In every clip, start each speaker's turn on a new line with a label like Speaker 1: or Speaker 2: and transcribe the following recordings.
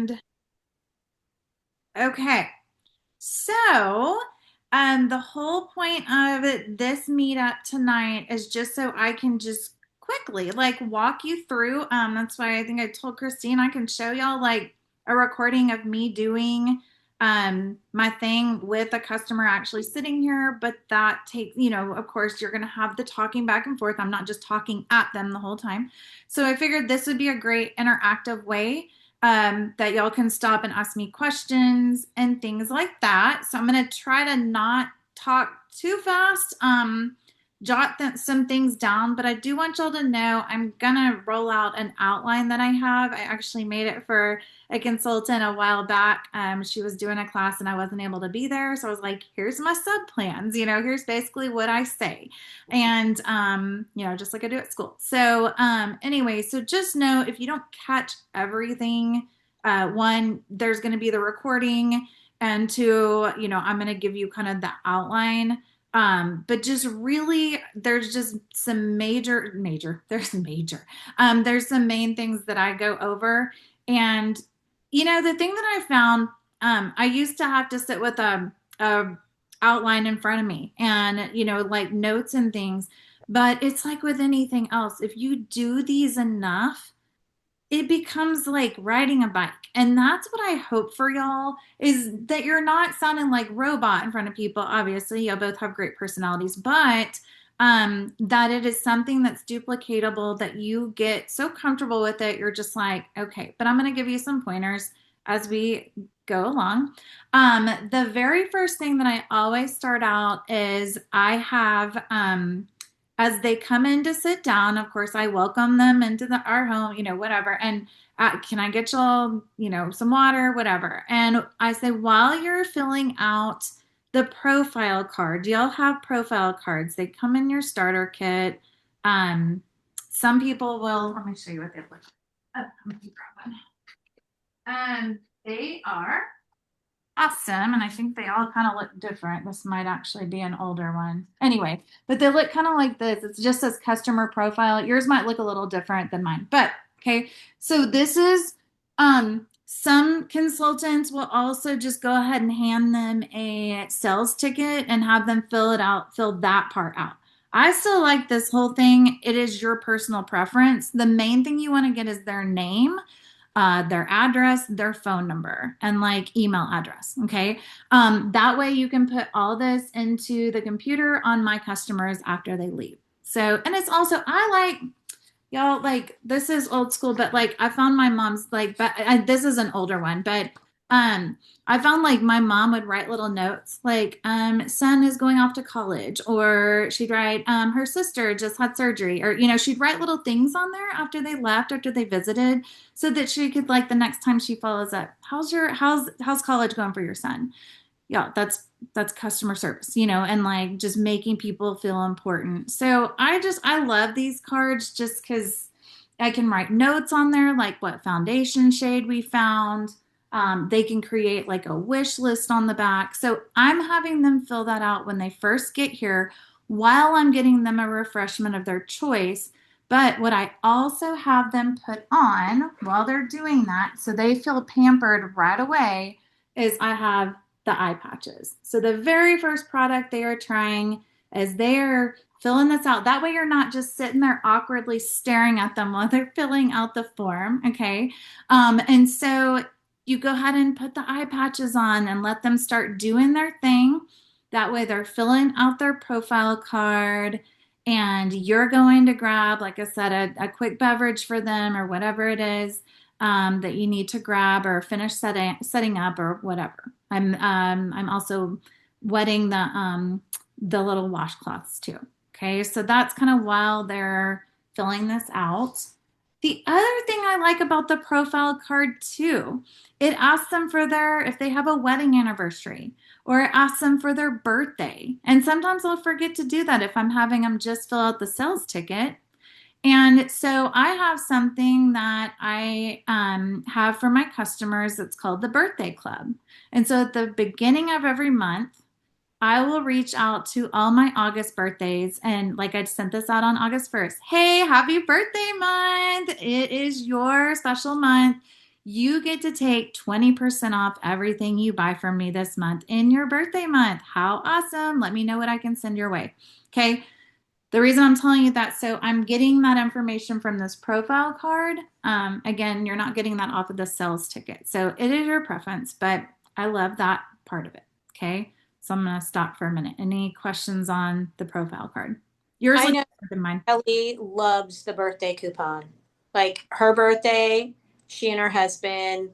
Speaker 1: And okay, so the whole point of this meetup tonight is just so I can just quickly like walk you through. That's why I think I told Christine I can show y'all like a recording of me doing my thing with a customer actually sitting here, but that takes, of course, you're gonna have the talking back and forth. I'm not just talking at them the whole time. So I figured this would be a great interactive way that y'all can stop and ask me questions and things like that. So I'm going to try to not talk too fast, jot some things down, but I do want y'all to know I'm going to roll out an outline that I have. I actually made it for a consultant a while back. She was doing a class and I wasn't able to be there. So I was like, here's my sub plans, here's basically what I say. And, just like I do at school. So, anyway, so just know if you don't catch everything, one, there's going to be the recording, and two, I'm going to give you kind of the outline. But just really, there's just some there's some main things that I go over. And, the thing that I found, I used to have to sit with a outline in front of me and, like notes and things. But it's like with anything else, if you do these enough, it becomes like riding a bike. And that's what I hope for y'all is that you're not sounding like robot in front of people. Obviously, y'all both have great personalities, but that it is something that's duplicatable, that you get so comfortable with it. You're just like, okay, but I'm going to give you some pointers as we go along. The very first thing that I always start out is I have, as they come in to sit down, of course, I welcome them into our home, whatever. And can I get y'all, some water, whatever. And I say, while you're filling out the profile card, do y'all have profile cards? They come in your starter kit. Some people will, let me show you what they look like. Oh, let me grab one. They are awesome. And I think they all kind of look different. This might actually be an older one. Anyway, but they look kind of like this. It's just says customer profile. Yours might look a little different than mine. But okay, so this is some consultants will also just go ahead and hand them a sales ticket and have them fill that part out. I still like this whole thing. It is your personal preference. The main thing you want to get is their name, their address, their phone number, and like email address. Okay. That way you can put all this into the computer on my customers after they leave. So, and it's also, I like, y'all, like, this is old school, but like, I found my mom's, like, but this is an older one, but I found like my mom would write little notes like, son is going off to college, or she'd write, her sister just had surgery, or, she'd write little things on there after they left, after they visited, so that she could, like, the next time she follows up, how's college going for your son? Yeah, that's customer service, and like just making people feel important. So I love these cards just because I can write notes on there, like what foundation shade we found. They can create like a wish list on the back. So I'm having them fill that out when they first get here while I'm getting them a refreshment of their choice. But what I also have them put on while they're doing that, so they feel pampered right away, is I have the eye patches. So the very first product they are trying is they're filling this out. That way you're not just sitting there awkwardly staring at them while they're filling out the form. Okay. And so you go ahead and put the eye patches on and let them start doing their thing. That way they're filling out their profile card, and you're going to grab, like I said, a quick beverage for them or whatever it is that you need to grab or finish setting up or whatever. I'm also wetting the little washcloths too. Okay, so that's kind of while they're filling this out. The other thing I like about the profile card too, it asks them for if they have a wedding anniversary, or it asks them for their birthday. And sometimes I'll forget to do that if I'm having them just fill out the sales ticket. And so I have something that I have for my customers that's called the birthday club. And so at the beginning of every month, I will reach out to all my August birthdays. And like, I sent this out on August 1st. Hey, happy birthday month. It is your special month. you get to take 20% off everything you buy from me this month in your birthday month. How awesome. Let me know what I can send your way. Okay. The reason I'm telling you that, so I'm getting that information from this profile card. Again, you're not getting that off of the sales ticket. So it is your preference, but I love that part of it. Okay. So I'm going to stop for a minute. Any questions on the profile card? Yours
Speaker 2: I
Speaker 1: looks
Speaker 2: know
Speaker 1: different than mine.
Speaker 2: Ellie loves the birthday coupon. Like her birthday, she and her husband,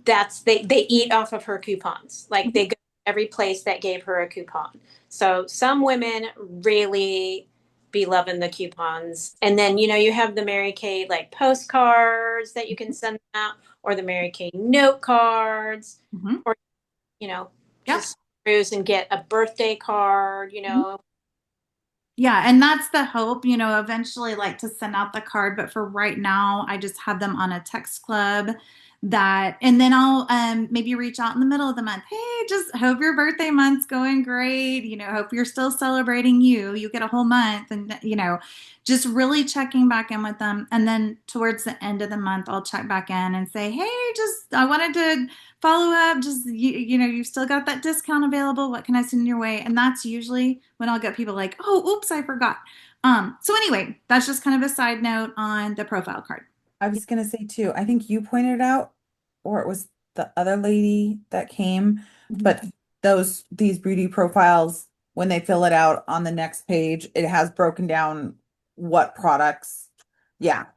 Speaker 2: they eat off of her coupons. Like they go to every place that gave her a coupon. So some women really be loving the coupons. And then, you have the Mary Kay like postcards that you can send out, or the Mary Kay note cards,
Speaker 1: Mm-hmm.
Speaker 2: or, you know,
Speaker 1: Yep.
Speaker 2: just cruise and get a birthday card.
Speaker 1: Yeah, and that's the hope, eventually like to send out the card, but for right now, I just have them on a text club that, and then I'll maybe reach out in the middle of the month. Hey, just hope your birthday month's going great. Hope you're still celebrating you. You get a whole month and just really checking back in with them. And then towards the end of the month, I'll check back in and say, hey, just I wanted to follow up. Just you've still got that discount available. What can I send your way? And that's usually when I'll get people like, oh, oops, I forgot. So anyway, that's just kind of a side note on the profile card.
Speaker 3: I was gonna say too, I think you pointed out, or it was the other lady that came,
Speaker 1: Mhm.
Speaker 3: but these beauty profiles, when they fill it out on the next page, it has broken down what products. Yeah,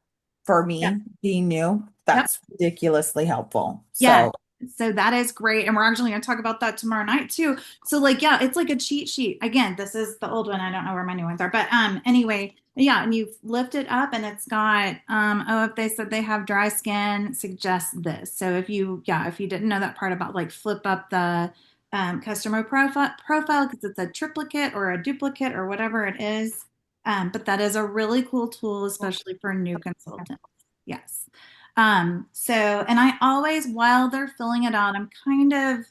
Speaker 3: for
Speaker 1: Yeah.
Speaker 3: me being new,
Speaker 1: Yep.
Speaker 3: that's ridiculously helpful.
Speaker 1: Yeah.
Speaker 3: So
Speaker 1: So that is great. And we're actually going to talk about that tomorrow night too. So like, yeah, it's like a cheat sheet. Again, this is the old one. I don't know where my new ones are, but anyway, yeah, and you lift it up and it's got oh, if they said they have dry skin, suggest this. So if you didn't know that part about like flip up the customer profile because it's a triplicate or a duplicate or whatever it is. But that is a really cool tool, especially for new consultants. Yes. And I always, while they're filling it out, I'm kind of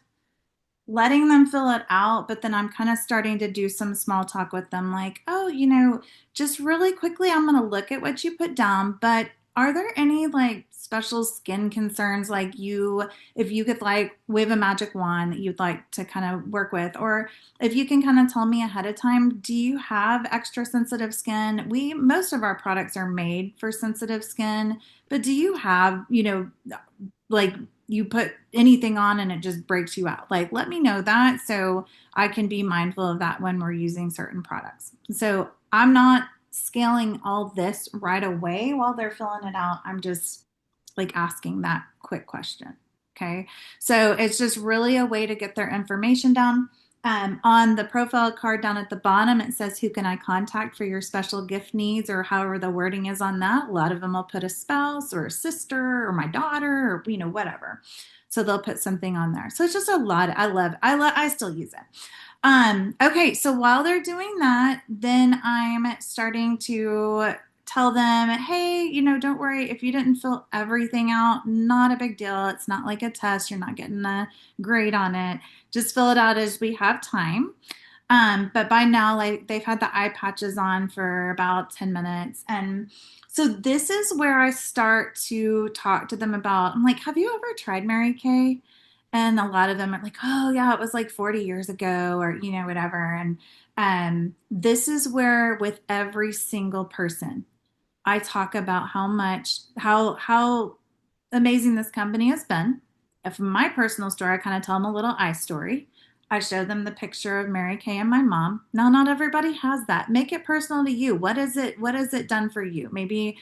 Speaker 1: letting them fill it out, but then I'm kind of starting to do some small talk with them, like, oh, just really quickly, I'm going to look at what you put down, but are there any like special skin concerns, like if you could like wave a magic wand that you'd like to kind of work with, or if you can kind of tell me ahead of time, do you have extra sensitive skin? Most of our products are made for sensitive skin, but do you have, like you put anything on and it just breaks you out. Like, let me know that so I can be mindful of that when we're using certain products. So I'm not scaling all this right away while they're filling it out. I'm just like asking that quick question. Okay. So it's just really a way to get their information down. On the profile card down at the bottom, it says, who can I contact for your special gift needs, or however the wording is on that. A lot of them will put a spouse or a sister or my daughter or, whatever. So they'll put something on there. So it's just a lot. I still use it. Okay, so while they're doing that, then I'm starting to tell them, hey, don't worry if you didn't fill everything out, not a big deal. It's not like a test. You're not getting a grade on it. Just fill it out as we have time. But by now, like they've had the eye patches on for about 10 minutes. And so this is where I start to talk to them about, I'm like, have you ever tried Mary Kay? And a lot of them are like, oh yeah, it was like 40 years ago or, whatever. And this is where with every single person, I talk about how amazing this company has been. From my personal story, I kind of tell them a little eye story. I show them the picture of Mary Kay and my mom. Now, not everybody has that. Make it personal to you. What is it? What has it done for you? Maybe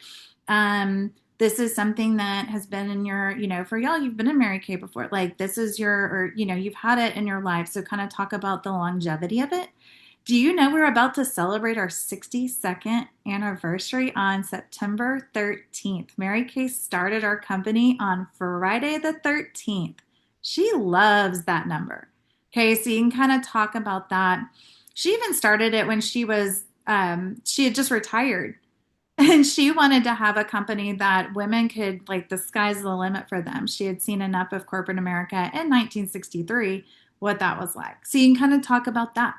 Speaker 1: this is something that has been in your, for y'all, you've been in Mary Kay before. Like this is or you've had it in your life. So kind of talk about the longevity of it. Do you know we're about to celebrate our 62nd anniversary on September 13th? Mary Kay started our company on Friday the 13th. She loves that number. Okay, so you can kind of talk about that. She even started it when she had just retired. And she wanted to have a company that women could, like, the sky's the limit for them. She had seen enough of corporate America in 1963, what that was like. So you can kind of talk about that.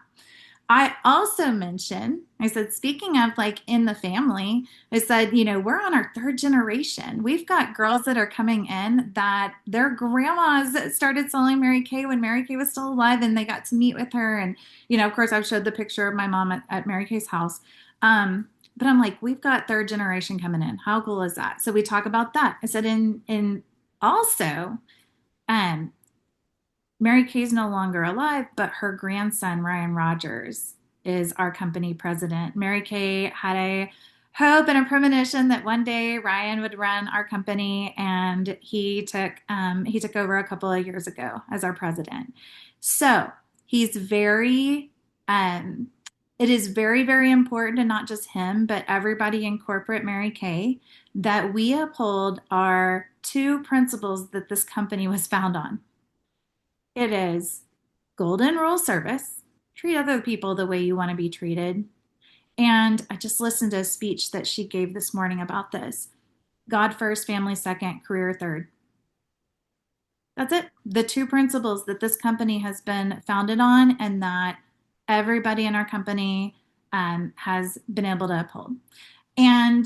Speaker 1: I also mentioned, I said, speaking of like in the family, I said, we're on our third generation. We've got girls that are coming in that their grandmas started selling Mary Kay when Mary Kay was still alive and they got to meet with her. And, of course, I've showed the picture of my mom at Mary Kay's house. But I'm like, we've got third generation coming in. How cool is that? So we talk about that. I said, in also, um, Mary Kay's no longer alive, but her grandson, Ryan Rogers, is our company president. Mary Kay had a hope and a premonition that one day Ryan would run our company, and he took over a couple of years ago as our president. So he's very it is very, very important, and not just him, but everybody in corporate Mary Kay, that we uphold our two principles that this company was found on. It is golden rule service. Treat other people the way you want to be treated. And I just listened to a speech that she gave this morning about this. God first, family second, career third. That's it. The two principles that this company has been founded on and that everybody in our company has been able to uphold. And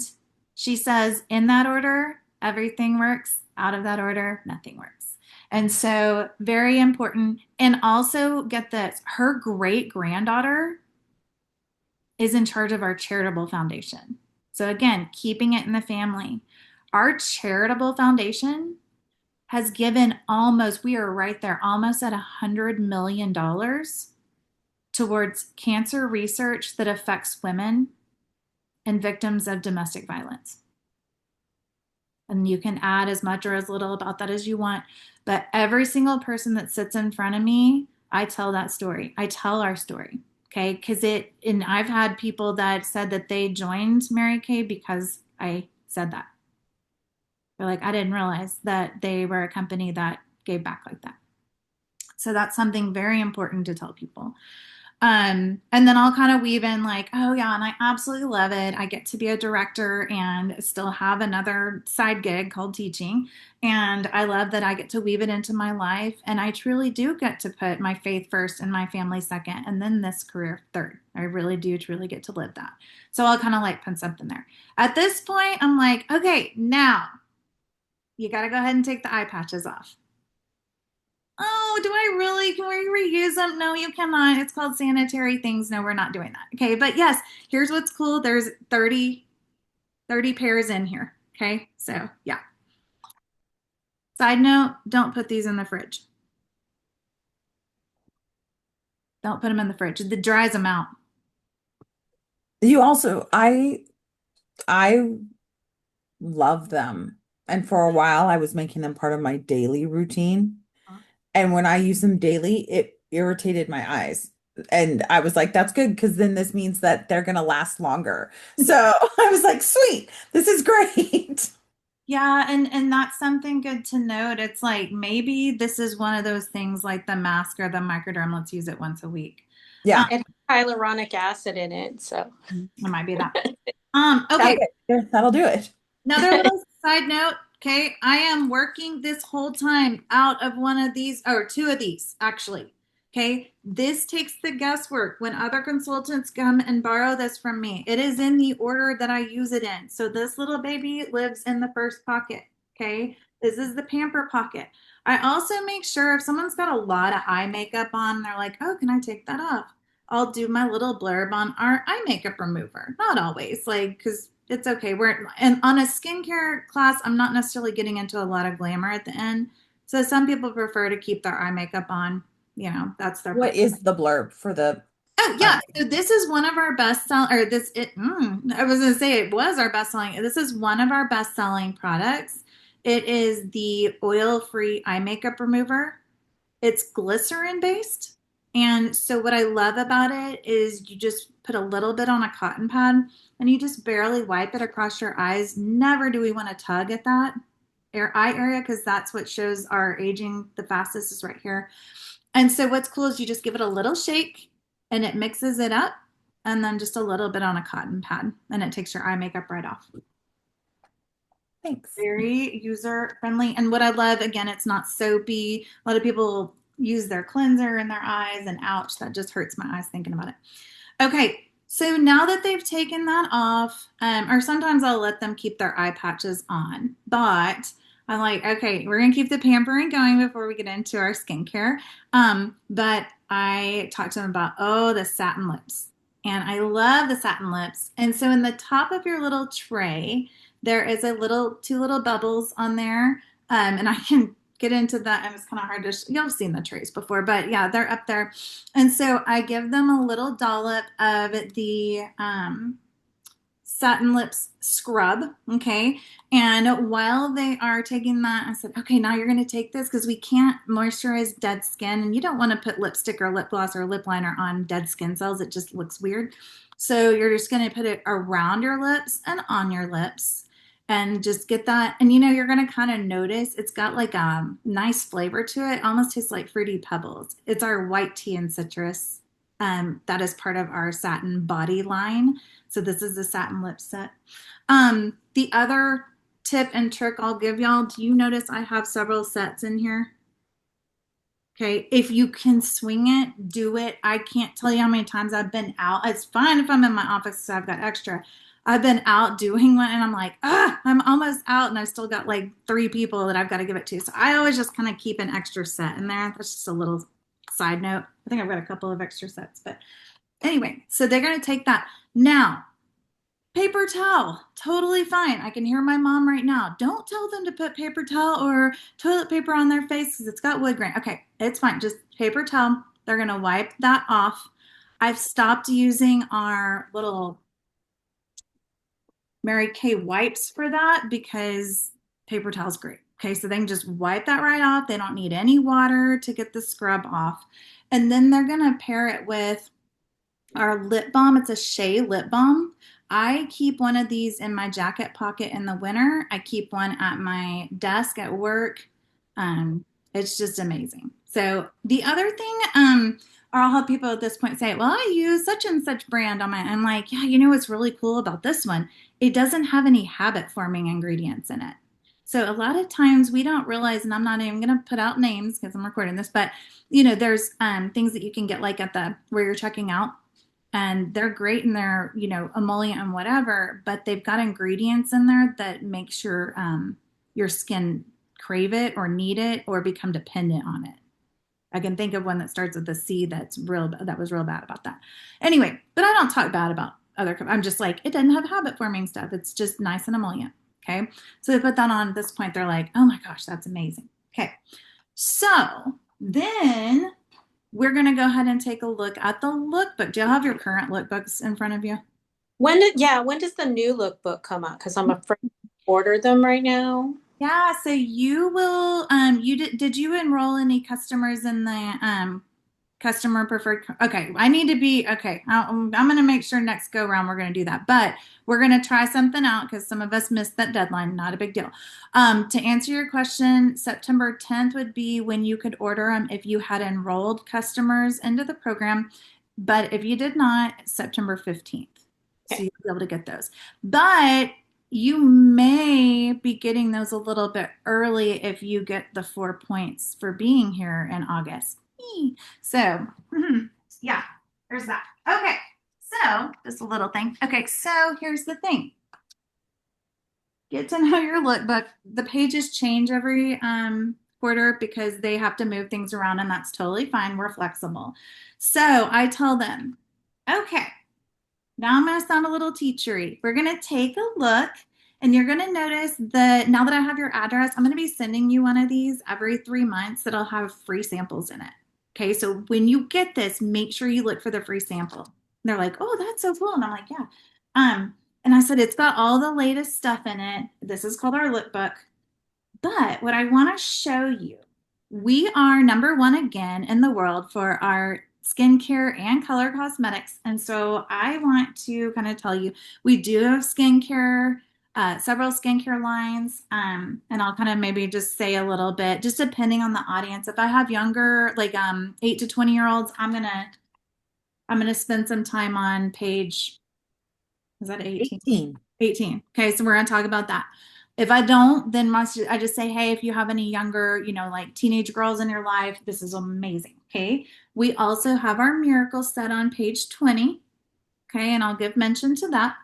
Speaker 1: she says, in that order, everything works. Out of that order, nothing works. And so, very important. And also, get this, her great granddaughter is in charge of our charitable foundation. So, again, keeping it in the family. Our charitable foundation has given we are right there, almost at $100 million towards cancer research that affects women and victims of domestic violence. And you can add as much or as little about that as you want. But every single person that sits in front of me, I tell that story. I tell our story. Okay. And I've had people that said that they joined Mary Kay because I said that. They're like, I didn't realize that they were a company that gave back like that. So that's something very important to tell people. And then I'll kind of weave in like, oh yeah, and I absolutely love it. I get to be a director and still have another side gig called teaching. And I love that I get to weave it into my life. And I truly do get to put my faith first and my family second, and then this career third. I really do truly get to live that. So I'll kind of like put something there. At this point, I'm like, okay, now you got to go ahead and take the eye patches off. Oh, do I really? Can we reuse them? No, you cannot. It's called sanitary things. No, we're not doing that. Okay, but yes, here's what's cool. There's 30 pairs in here. Okay, so yeah. Side note, don't put these in the fridge. Don't put them in the fridge. It dries them out.
Speaker 3: You also, I love them. And for a while I was making them part of my daily routine. And when I use them daily, it irritated my eyes. And I was like, that's good because then this means that they're going to last longer. So I was like, sweet, this is great.
Speaker 1: Yeah, and that's something good to note. It's like maybe this is one of those things like the mask or the microderm. Let's use it once a week.
Speaker 3: Yeah.
Speaker 2: It has hyaluronic acid in it, so
Speaker 1: It might be that.
Speaker 3: That'll
Speaker 1: Okay.
Speaker 3: that'll do it.
Speaker 1: Another little side note. Okay, I am working this whole time out of one of these, or two of these, actually. Okay, this takes the guesswork when other consultants come and borrow this from me. It is in the order that I use it in. So this little baby lives in the first pocket. Okay, this is the pamper pocket. I also make sure if someone's got a lot of eye makeup on, they're like, oh, can I take that off? I'll do my little blurb on our eye makeup remover. Not always, like, because it's okay. And on a skincare class, I'm not necessarily getting into a lot of glamour at the end. So some people prefer to keep their eye makeup on. That's their
Speaker 3: What
Speaker 1: preference.
Speaker 3: is the blurb for the
Speaker 1: Oh yeah, so this is one of our best selling, or I was gonna say it was our best selling. This is one of our best selling products. It is the oil-free eye makeup remover. It's glycerin based. And so what I love about it is you just put a little bit on a cotton pad and you just barely wipe it across your eyes. Never do we want to tug at that eye area because that's what shows our aging the fastest is right here. And so what's cool is you just give it a little shake and it mixes it up and then just a little bit on a cotton pad and it takes your eye makeup right off.
Speaker 3: Thanks.
Speaker 1: Very user friendly. And what I love, again, it's not soapy. A lot of people use their cleanser in their eyes and ouch, that just hurts my eyes thinking about it. Okay, so now that they've taken that off, or sometimes I'll let them keep their eye patches on, but I'm like, okay, we're gonna keep the pampering going before we get into our skincare. But I talked to them about, oh, the satin lips. And I love the satin lips. And so in the top of your little tray, there is a little, two little bubbles on there. And I can get into that. And it's kind of hard to, you'll have seen the trays before, but yeah, they're up there. And so I give them a little dollop of the satin lips scrub. Okay. And while they are taking that, I said, okay, now you're going to take this because we can't moisturize dead skin. And you don't want to put lipstick or lip gloss or lip liner on dead skin cells. It just looks weird. So you're just going to put it around your lips and on your lips and just get that. And you're going to kind of notice it's got like a nice flavor to it. Almost tastes like fruity pebbles. It's our white tea and citrus. That is part of our satin body line. So this is the satin lip set. The other tip and trick I'll give y'all, do you notice I have several sets in here? Okay, if you can swing it, do it. I can't tell you how many times I've been out. It's fine if I'm in my office so I've got extra. I've been out doing one and I'm like, I'm almost out and I've still got like 3 people that I've got to give it to. So I always just kind of keep an extra set in there. That's just a little side note. I think I've got a couple of extra sets, but anyway, so they're going to take that. Now, paper towel, totally fine. I can hear my mom right now. Don't tell them to put paper towel or toilet paper on their face because it's got wood grain. Okay, it's fine. Just paper towel. They're going to wipe that off. I've stopped using our little Mary Kay wipes for that because paper towel's great. Okay, so they can just wipe that right off. They don't need any water to get the scrub off. And then they're going to pair it with our lip balm. It's a Shea lip balm. I keep one of these in my jacket pocket in the winter. I keep one at my desk at work. It's just amazing. So the other thing, or I'll have people at this point say, well, I use such and such brand on my, I'm like, yeah, what's really cool about this one? It doesn't have any habit forming ingredients in it. So a lot of times we don't realize, and I'm not even going to put out names because I'm recording this, but there's things that you can get like at the where you're checking out and they're great and they're emollient and whatever, but they've got ingredients in there that makes your skin crave it or need it or become dependent on it. I can think of one that starts with a C that was real bad about that. Anyway, but I don't talk bad about other. I'm just like, it doesn't have habit forming stuff. It's just nice and emollient. Okay, so they put that on. At this point, they're like, oh my gosh, that's amazing. Okay, so then we're going to go ahead and take a look at the lookbook. Do you have your current lookbooks in front of you?
Speaker 2: When does the new lookbook come out? Because I'm afraid to order them right now.
Speaker 1: Yeah, so you will did you enroll any customers in the customer preferred? Okay, I need to be okay. I'm going to make sure next go round we're going to do that, but we're going to try something out because some of us missed that deadline. Not a big deal. To answer your question, September 10th would be when you could order them if you had enrolled customers into the program, but if you did not, September 15th. So
Speaker 2: Okay.
Speaker 1: you'll be able to get those. But you may be getting those a little bit early if you get the 4 points for being here in August. So, yeah, there's that. Okay, so just a little thing. Okay, so here's the thing. Get to know your lookbook. The pages change every quarter because they have to move things around, and that's totally fine. We're flexible. So I tell them, okay, now I'm going to sound a little teachery. We're going to take a look and you're going to notice that now that I have your address, I'm going to be sending you one of these every 3 months that'll have free samples in it. Okay, so when you get this, make sure you look for the free sample. And they're like, oh, that's so cool. And I'm like, yeah. And I said, it's got all the latest stuff in it. This is called our lookbook. But what I want to show you, we are number one again in the world for our skincare and color cosmetics. And so I want to kind of tell you, we do have skincare, several skincare lines. And I'll kind of maybe just say a little bit, just depending on the audience. If I have younger, like 8 to 20-year-olds, I'm gonna spend some time on page, is that 18?
Speaker 3: 18.
Speaker 1: 18. Okay, so we're going to talk about that. If I don't, then I just say, hey, if you have any younger, like teenage girls in your life, this is amazing. Okay. We also have our miracle set on page 20. Okay, and I'll give mention to that.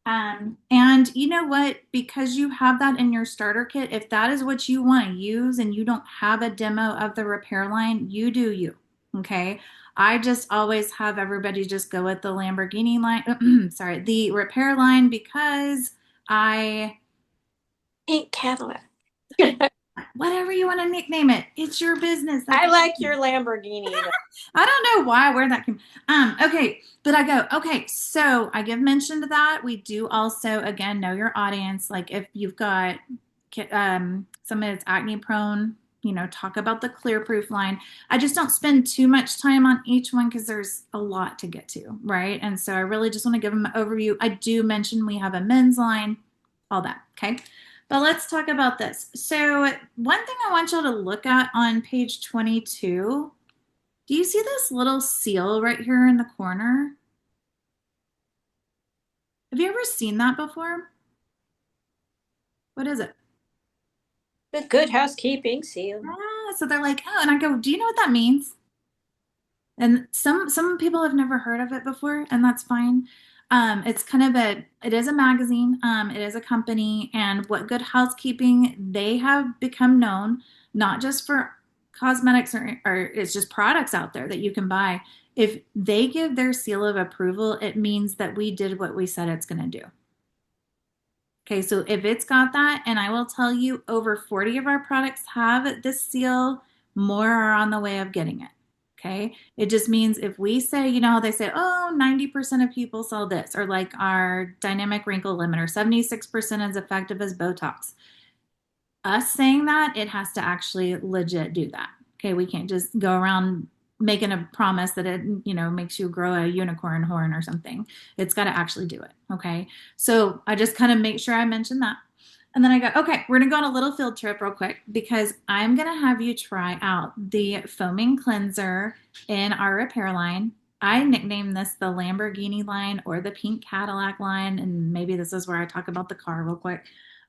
Speaker 1: And you know what? Because you have that in your starter kit, if that is what you want to use and you don't have a demo of the repair line, you do you. Okay. I just always have everybody just go with the Lamborghini line, sorry, the repair line because I,
Speaker 2: Pink Cadillac.
Speaker 1: whatever you want to nickname it, it's your business.
Speaker 2: I like your Lamborghini.
Speaker 1: I don't know where that came. Okay, but I go, okay, so I give mention to that. We do also, again, know your audience. Like if you've got somebody that's acne prone, talk about the clear proof line. I just don't spend too much time on each one because there's a lot to get to, right? And so I really just want to give them an overview. I do mention we have a men's line, all that, okay? But let's talk about this. So one thing I want y'all to look at on page 22, do you see this little seal right here in the corner? Have you ever seen that before? What is it?
Speaker 2: The Good Housekeeping seal.
Speaker 1: So they're like, oh, and I go, do you know what that means? And some people have never heard of it before, and that's fine. It's kind of it is a magazine, it is a company, and what Good Housekeeping, they have become known not just for cosmetics or it's just products out there that you can buy. If they give their seal of approval, it means that we did what we said it's going to do. Okay, so if it's got that, and I will tell you, over 40 of our products have this seal, more are on the way of getting it. Okay, it just means if we say, how they say, oh, 90% of people sell this, or like our dynamic wrinkle limiter, 76% is effective as Botox. Us saying that, it has to actually legit do that. Okay, we can't just go around making a promise that it, makes you grow a unicorn horn or something. It's got to actually do it. Okay, so I just kind of make sure I mention that. And then I go, okay, we're gonna go on a little field trip real quick because I'm gonna have you try out the foaming cleanser in our repair line. I nicknamed this the Lamborghini line or the pink Cadillac line, and maybe this is where I talk about the car real quick.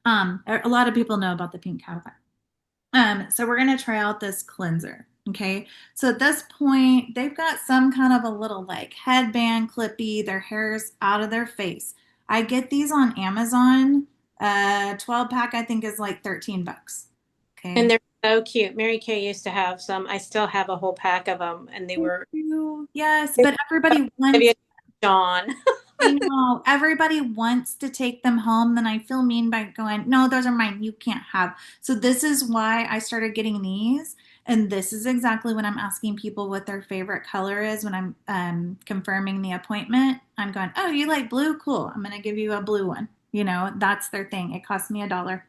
Speaker 1: A lot of people know about the pink Cadillac. So we're gonna try out this cleanser. Okay. So at this point, they've got some kind of a little like headband clippy, their hair's out of their face. I get these on Amazon. 12 pack I think is like 13 bucks.
Speaker 2: And
Speaker 1: Okay.
Speaker 2: they're so cute. Mary Kay used to have some. I still have a whole pack of them, and they
Speaker 1: Thank
Speaker 2: were
Speaker 1: you. Yes, but everybody
Speaker 2: maybe
Speaker 1: wants
Speaker 2: a Dawn.
Speaker 1: I know everybody wants to take them home. Then I feel mean by going, no, those are mine. You can't have. So this is why I started getting these. And this is exactly when I'm asking people what their favorite color is when I'm confirming the appointment. I'm going, oh, you like blue? Cool. I'm going to give you a blue one. That's their thing. It costs me $1.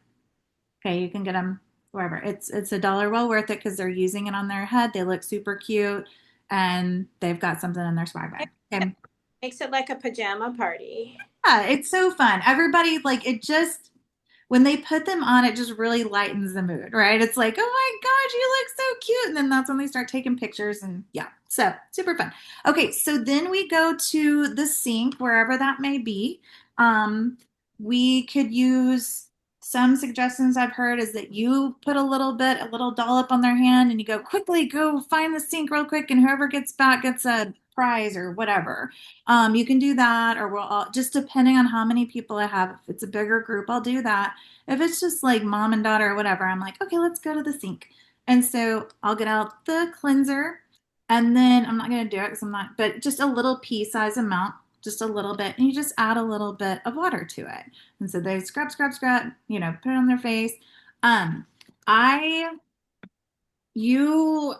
Speaker 1: Okay, you can get them wherever. It's $1 well worth it because they're using it on their head. They look super cute and they've got something in their swag bag. Okay.
Speaker 2: Makes it like a pajama party.
Speaker 1: Yeah, it's so fun. Everybody like it just when they put them on, it just really lightens the mood, right? It's like, oh my gosh, you look so cute. And then that's when they start taking pictures and yeah, so super fun. Okay, so then we go to the sink, wherever that may be. We could use some suggestions I've heard is that you put a little dollop on their hand and you go quickly, go find the sink real quick, and whoever gets back gets a prize or whatever. You can do that, or we'll all, just depending on how many people I have. If it's a bigger group, I'll do that. If it's just like mom and daughter or whatever, I'm like, okay, let's go to the sink. And so I'll get out the cleanser and then I'm not going to do it because I'm not, but just a little pea size amount, just a little bit. And you just add a little bit of water to it. And so they scrub, scrub, scrub, put it on their face. Um, I, you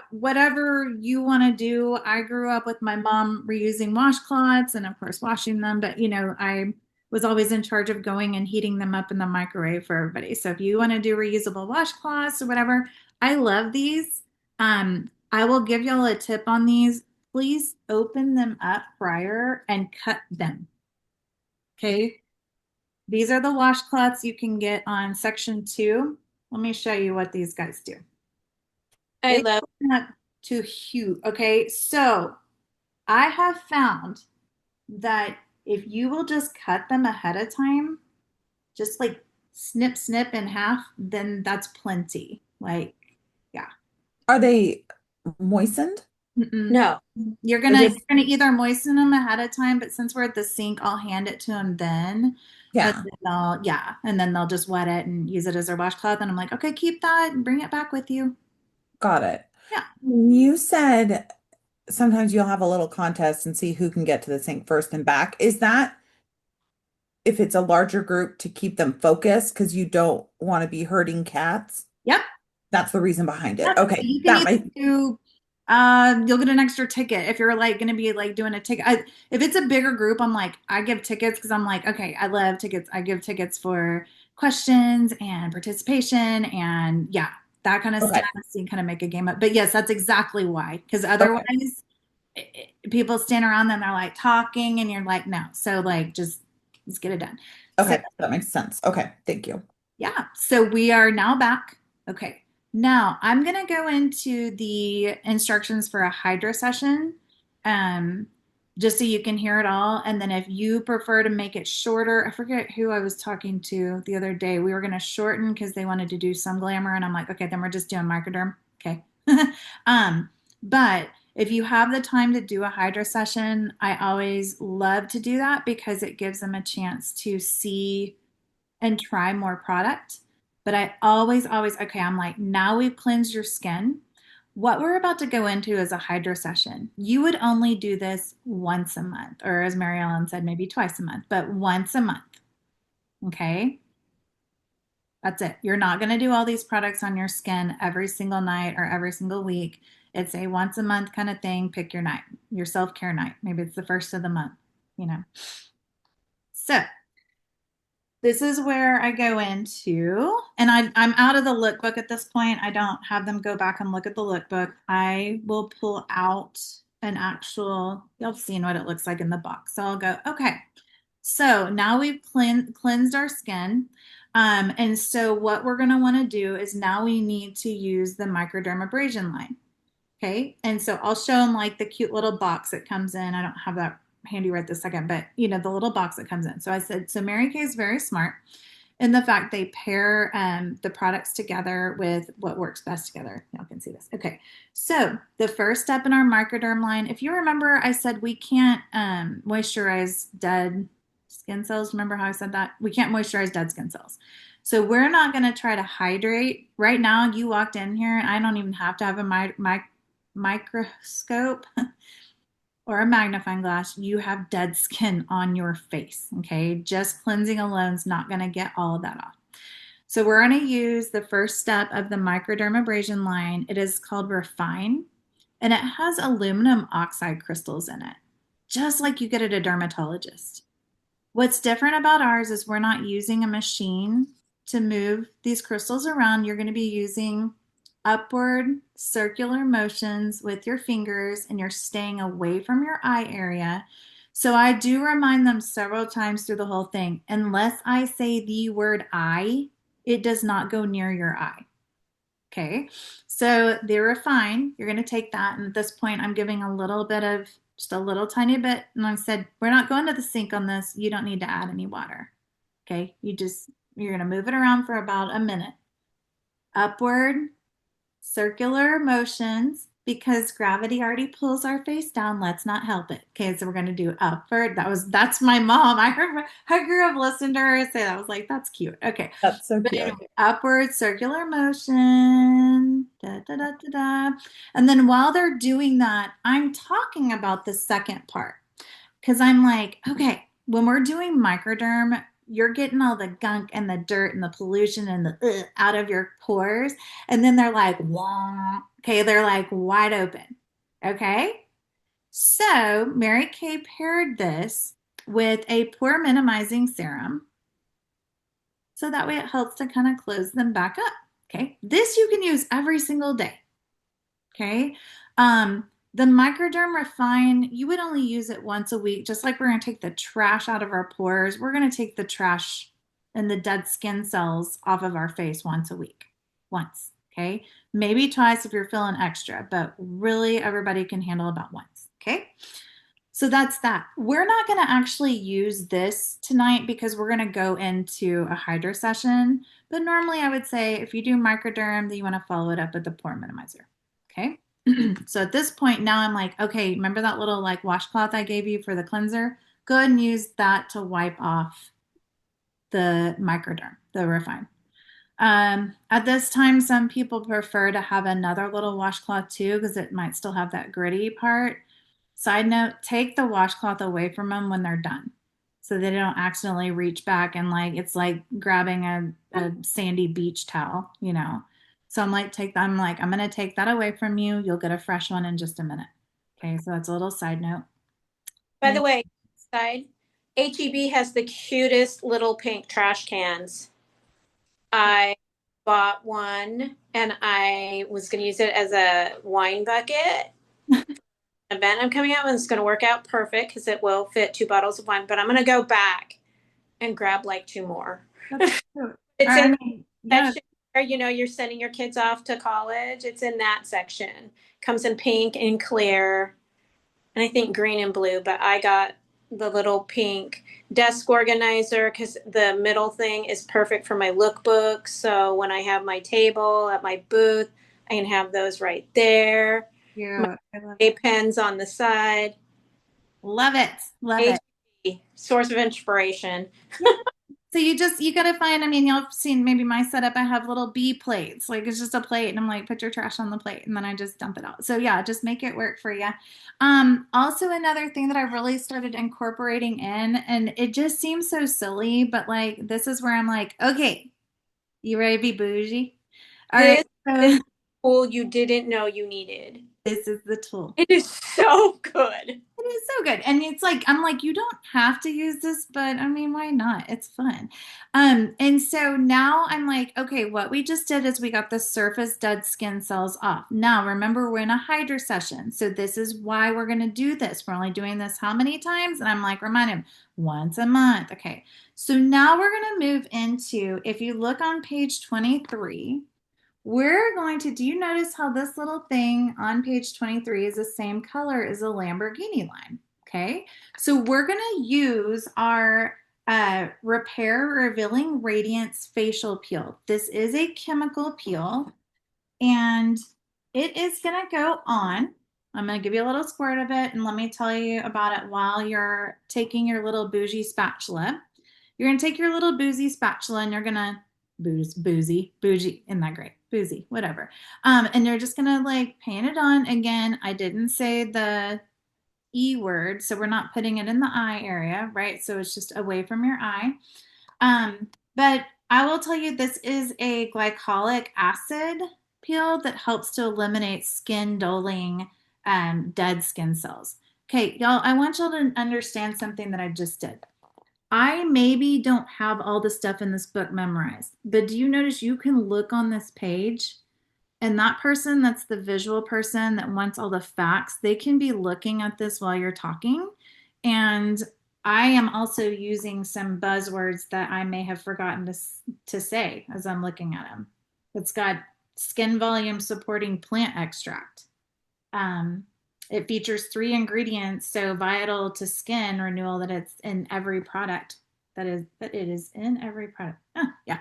Speaker 1: whatever you want to do. I grew up with my mom reusing washcloths and, of course, washing them. But, I was always in charge of going and heating them up in the microwave for everybody. So if you want to do reusable washcloths or whatever, I love these. I will give y'all a tip on these. Please open them up prior and cut them. Okay. These are the washcloths you can get on section 2. Let me show you what these guys do.
Speaker 2: I
Speaker 1: They
Speaker 2: love
Speaker 1: open up to huge. Okay, so I have found that if you will just cut them ahead of time, just like snip, snip in half, then that's plenty. Like, yeah.
Speaker 3: Are they moistened?
Speaker 1: Mm-mm.
Speaker 2: No.
Speaker 1: You're
Speaker 2: Or
Speaker 1: gonna
Speaker 2: just
Speaker 1: you're gonna either moisten them ahead of time, but since we're at the sink, I'll hand it to them then. And
Speaker 3: Yeah,
Speaker 1: then and then they'll just wet it and use it as their washcloth. And I'm like, okay, keep that and bring it back with you.
Speaker 3: got it.
Speaker 1: Yeah.
Speaker 3: You said sometimes you'll have a little contest and see who can get to the sink first and back. Is that if it's a larger group to keep them focused because you don't want to be hurting cats?
Speaker 1: Yep.
Speaker 3: That's the reason behind it.
Speaker 1: Yep.
Speaker 3: Okay,
Speaker 1: You can
Speaker 3: that
Speaker 1: either
Speaker 3: might.
Speaker 1: do, you'll get an extra ticket if you're like going to be like doing a ticket. If it's a bigger group, I'm like, I give tickets because I'm like, okay, I love tickets. I give tickets for questions and participation and yeah, that kind of stuff.
Speaker 3: Okay,
Speaker 1: So you can kind of make a game up. But yes, that's exactly why. Because
Speaker 3: okay,
Speaker 1: otherwise, people stand around them, they're like talking, and you're like, no. So like, just let's get it done. So
Speaker 3: okay, that makes sense. Okay, thank you.
Speaker 1: yeah, so we are now back. Okay, now I'm gonna go into the instructions for a Hydra session, um, just so you can hear it all. And then if you prefer to make it shorter, I forget who I was talking to the other day. We were gonna shorten because they wanted to do some glamour, and I'm like, okay, then we're just doing microderm. Okay, um, but if you have the time to do a Hydra session, I always love to do that because it gives them a chance to see and try more product. But I always, okay, I'm like, now we've cleansed your skin. What we're about to go into is a hydro session. You would only do this once a month, or as Mary Ellen said, maybe twice a month, but once a month. Okay. That's it. You're not going to do all these products on your skin every single night or every single week. It's a once a month kind of thing. Pick your night, your self care night. Maybe it's the first of the month, you know. So this is where I go into, and I'm out of the lookbook at this point. I don't have them go back and look at the lookbook. I will pull out an actual, you've seen what it looks like in the box. So I'll go, okay, so now we've cleansed our skin. And so what we're going to want to do is now we need to use the microdermabrasion line. Okay. And so I'll show them like the cute little box that comes in. I don't have that handy right this second, but you know, the little box that comes in. So I said, so Mary Kay is very smart in the fact they pair the products together with what works best together. Y'all can see this. Okay. So the first step in our microderm line, if you remember, I said we can't moisturize dead skin cells. Remember how I said that? We can't moisturize dead skin cells. So we're not going to try to hydrate. Right now, you walked in here and I don't even have to have a microscope or a magnifying glass. You have dead skin on your face. Okay. Just cleansing alone is not going to get all of that off. So we're going to use the first step of the microdermabrasion line. It is called Refine, and it has aluminum oxide crystals in it, just like you get at a dermatologist. What's different about ours is we're not using a machine to move these crystals around. You're going to be using upward circular motions with your fingers, and you're staying away from your eye area. So I do remind them several times through the whole thing, unless I say the word eye, it does not go near your eye. Okay, so they refine. You're going to take that. And at this point, I'm giving a little bit of just a little tiny bit. And I said, we're not going to the sink on this. You don't need to add any water. Okay, you're going to move it around for about a minute. Upward circular motions because gravity already pulls our face down. Let's not help it. Okay, so we're going to do upward. That's my mom. I grew up listening to her say that. I was like, that's cute. Okay.
Speaker 3: That's so
Speaker 1: But
Speaker 3: cute.
Speaker 1: anyway, upward circular motion. Da, da, da, da, da. And then while they're doing that, I'm talking about the second part because I'm like, okay, when we're doing microderm, you're getting all the gunk and the dirt and the pollution and the out of your pores. And then they're like, wah. Okay, they're like wide open. Okay. So Mary Kay paired this with a pore minimizing serum. So that way it helps to kind of close them back up. Okay. This you can use every single day. Okay. The microderm refine, you would only use it once a week, just like we're going to take the trash out of our pores. We're going to take the trash and the dead skin cells off of our face once a week. Once. Okay. Maybe twice if you're feeling extra, but really everybody can handle about once. Okay. So that's that. We're not going to actually use this tonight because we're going to go into a hydro session. But normally I would say if you do microderm, then you want to follow it up with the pore minimizer. Okay. So at this point now I'm like, okay, remember that little like washcloth I gave you for the cleanser? Go ahead and use that to wipe off the microderm, the refine. At this time, some people prefer to have another little washcloth too, because it might still have that gritty part. Side note, take the washcloth away from them when they're done. So they don't accidentally reach back and like it's like grabbing a sandy beach towel, you know. So I'm like, I'm gonna take that away from you. You'll get a fresh one in just a minute. Okay, so that's a little side note.
Speaker 2: By the way, side, HEB has the cutest little pink trash cans. I bought one and I was going to use it as a wine bucket event I'm coming out and it's going to work out perfect because it will fit 2 bottles of wine, but I'm going to go back and grab like 2 more.
Speaker 1: That's cute.
Speaker 2: It's
Speaker 1: I
Speaker 2: in the
Speaker 1: mean, yeah,
Speaker 2: section where, you're sending your kids off to college. It's in that section. Comes in pink and clear, and I think green and blue, but I got the little pink desk organizer because the middle thing is perfect for my lookbook. So when I have my table at my booth, I can have those right there. My
Speaker 1: cute. I love
Speaker 2: A
Speaker 1: it.
Speaker 2: pens on the side.
Speaker 1: Love it. Love it.
Speaker 2: HB, source of inspiration.
Speaker 1: Yeah. So you gotta find, I mean, y'all have seen maybe my setup. I have little B plates. Like it's just a plate and I'm like, put your trash on the plate and then I just dump it out. So yeah, just make it work for you. Also another thing that I really started incorporating in, and it just seems so silly, but like this is where I'm like, okay, you ready to be bougie? All right,
Speaker 2: This is
Speaker 1: so
Speaker 2: the tool you didn't know you needed.
Speaker 1: this is the tool.
Speaker 2: It is so good.
Speaker 1: It is so good. And it's like, I'm like, you don't have to use this, but I mean, why not? It's fun. And so now I'm like, okay, what we just did is we got the surface dead skin cells off. Now, remember, we're in a Hydrasession. So this is why we're going to do this. We're only doing this how many times? And I'm like, remind him once a month. Okay. So now we're going to move into, if you look on page 23, we're going to, do you notice how this little thing on page 23 is the same color as a Lamborghini line? Okay, so we're going to use our Repair Revealing Radiance Facial Peel. This is a chemical peel and it is going to go on. I'm going to give you a little squirt of it and let me tell you about it while you're taking your little bougie spatula. You're going to take your little boozy spatula and you're going to bougie, isn't that great? Boozy, whatever. And you're just going to like paint it on. Again, I didn't say the E word, so we're not putting it in the eye area, right? So it's just away from your eye. But I will tell you, this is a glycolic acid peel that helps to eliminate skin dulling dead skin cells. Okay, y'all, I want y'all to understand something that I just did. I maybe don't have all the stuff in this book memorized, but do you notice you can look on this page and that person that's the visual person that wants all the facts, they can be looking at this while you're talking. And I am also using some buzzwords that I may have forgotten to say as I'm looking at them. It's got skin volume supporting plant extract. Um, it features 3 ingredients so vital to skin renewal that it's in every product. That it is in every product. Yeah,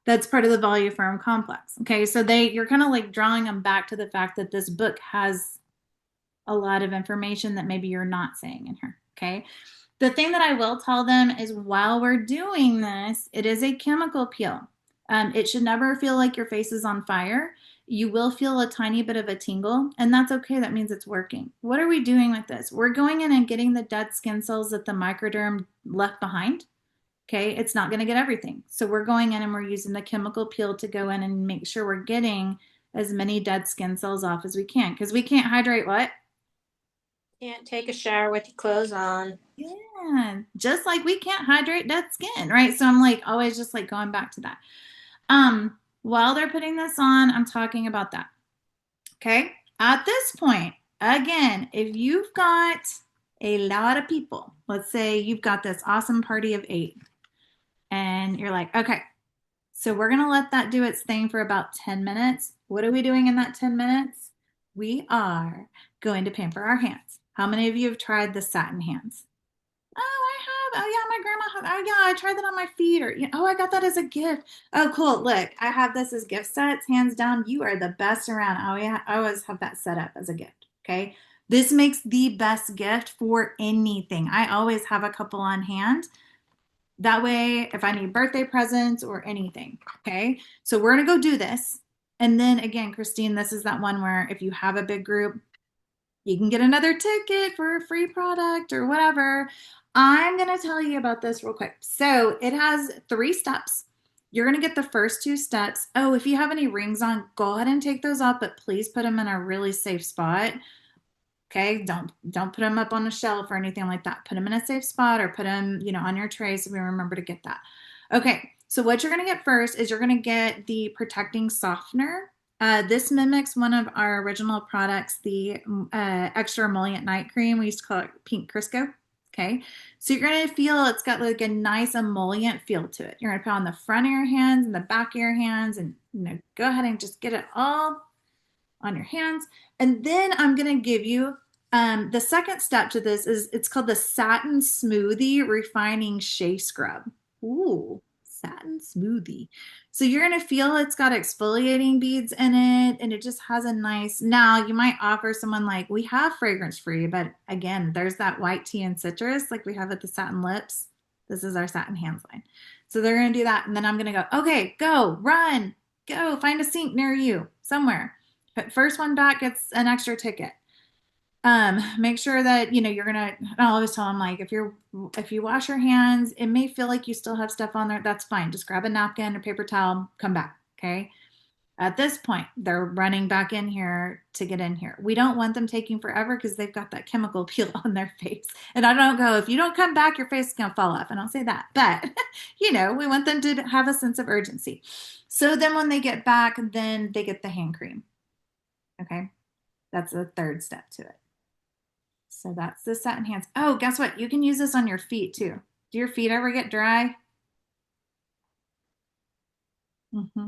Speaker 1: that's part of the Voluform complex. Okay, so you're kind of like drawing them back to the fact that this book has a lot of information that maybe you're not saying in here. Okay, the thing that I will tell them is while we're doing this, it is a chemical peel. It should never feel like your face is on fire. You will feel a tiny bit of a tingle, and that's okay. That means it's working. What are we doing with this? We're going in and getting the dead skin cells that the microderm left behind. Okay, it's not going to get everything. So we're going in and we're using the chemical peel to go in and make sure we're getting as many dead skin cells off as we can because we can't hydrate what?
Speaker 2: Can't take a shower with your clothes on.
Speaker 1: Yeah, just like we can't hydrate dead skin, right? So I'm like always just like going back to that. While they're putting this on, I'm talking about that. Okay. At this point, again, if you've got a lot of people, let's say you've got this awesome party of 8, and you're like, okay, so we're going to let that do its thing for about 10 minutes. What are we doing in that 10 minutes? We are going to pamper our hands. How many of you have tried the satin hands? Oh, I Oh yeah, my grandma had, oh yeah, I tried that on my feet, or oh, I got that as a gift. Oh, cool. Look, I have this as gift sets. Hands down, you are the best around. Oh yeah, I always have that set up as a gift. Okay. This makes the best gift for anything. I always have a couple on hand. That way, if I need birthday presents or anything. Okay. So we're gonna go do this. And then again, Christine, this is that one where if you have a big group, you can get another ticket for a free product or whatever. I'm going to tell you about this real quick. So it has 3 steps. You're going to get the first 2 steps. Oh, if you have any rings on, go ahead and take those off, but please put them in a really safe spot. Okay, don't put them up on a shelf or anything like that. Put them in a safe spot or put them, on your tray so we remember to get that. Okay, so what you're going to get first is you're going to get the protecting softener. This mimics one of our original products, the extra emollient night cream. We used to call it Pink Crisco. Okay, so you're going to feel it's got like a nice emollient feel to it. You're going to put on the front of your hands and the back of your hands and go ahead and just get it all on your hands. And then I'm going to give you the second step to this is it's called the Satin Smoothie Refining Shea Scrub. Ooh, satin smoothie. So you're going to feel it's got exfoliating beads in it and it just has a nice, now you might offer someone like, we have fragrance free, but again, there's that white tea and citrus like we have at the Satin Lips. This is our Satin Hands line. So they're going to do that. And then I'm going to go, okay, go, run, go, find a sink near you somewhere. First one back gets an extra ticket. Make sure that you're gonna. I always tell them like if you wash your hands, it may feel like you still have stuff on there. That's fine. Just grab a napkin or paper towel, come back. Okay. At this point, they're running back in here to get in here. We don't want them taking forever because they've got that chemical peel on their face. And I don't go, if you don't come back, your face is gonna fall off. I don't say that, but we want them to have a sense of urgency. So then when they get back, then they get the hand cream. Okay. That's the third step to it. So that's the satin hands. Oh, guess what? You can use this on your feet too. Do your feet ever get dry? Mm-hmm.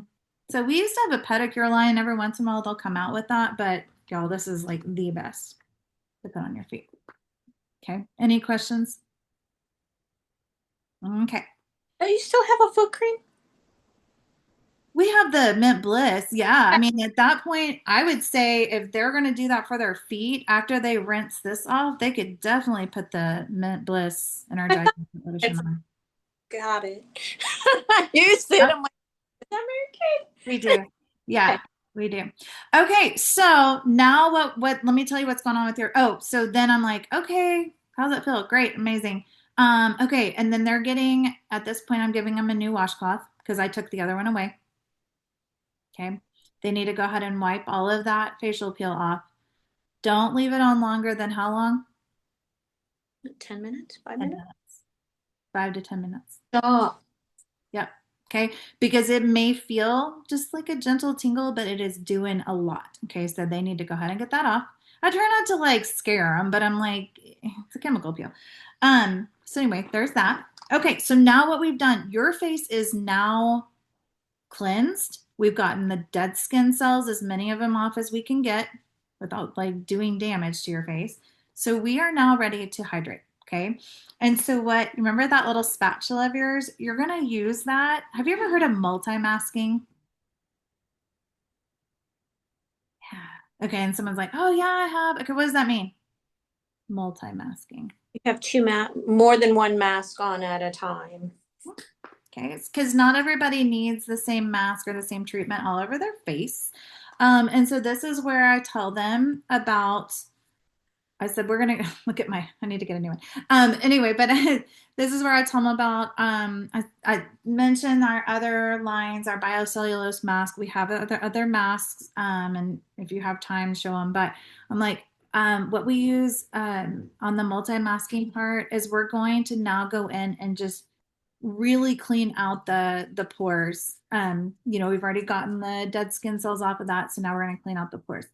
Speaker 1: So we used to have a pedicure line. Every once in a while they'll come out with that, but y'all, this is like the best to put on your feet. Okay. Any questions? Okay.
Speaker 2: Oh, you still have a foot cream?
Speaker 1: We have the Mint Bliss. Yeah. I mean, at that point, I would say if they're going to do that for their feet after they rinse this off, they could definitely put the Mint Bliss energizing lotion on.
Speaker 2: Got it. I used it. I'm like, is that Mary Kay?
Speaker 1: We do. Yeah,
Speaker 2: Okay.
Speaker 1: we do. Okay, so now let me tell you what's going on with your so then I'm like, okay, how's it feel? Great, amazing. Okay, and then they're getting at this point I'm giving them a new washcloth because I took the other one away. Okay. They need to go ahead and wipe all of that facial peel off. Don't leave it on longer than how long?
Speaker 2: 10 minutes? 5
Speaker 1: 10
Speaker 2: minutes?
Speaker 1: minutes. 5 to 10 minutes.
Speaker 2: Oh,
Speaker 1: Yep. Okay. Because it may feel just like a gentle tingle, but it is doing a lot. Okay. So they need to go ahead and get that off. I try not to like scare them, but I'm like, it's a chemical peel. So anyway, there's that. Okay. So now what we've done, your face is now cleansed. We've gotten the dead skin cells, as many of them off as we can get without like doing damage to your face. So we are now ready to hydrate. Okay. And so remember that little spatula of yours? You're going to use that. Have you ever heard of multi-masking? Yeah. Okay. And someone's like, oh yeah, I have. Okay. What does that mean? Multi-masking.
Speaker 2: you have more than one mask on at a time.
Speaker 1: Okay, it's because not everybody needs the same mask or the same treatment all over their face. And so this is where I tell them about, I said, we're going to look at I need to get a new one. Anyway, but this is where I tell them about, I mentioned our other lines, our biocellulose mask. We have other masks. And if you have time, show them. But I'm like, what we use on the multi-masking part is we're going to now go in and just really clean out the pores. We've already gotten the dead skin cells off of that, so now we're going to clean out the pores.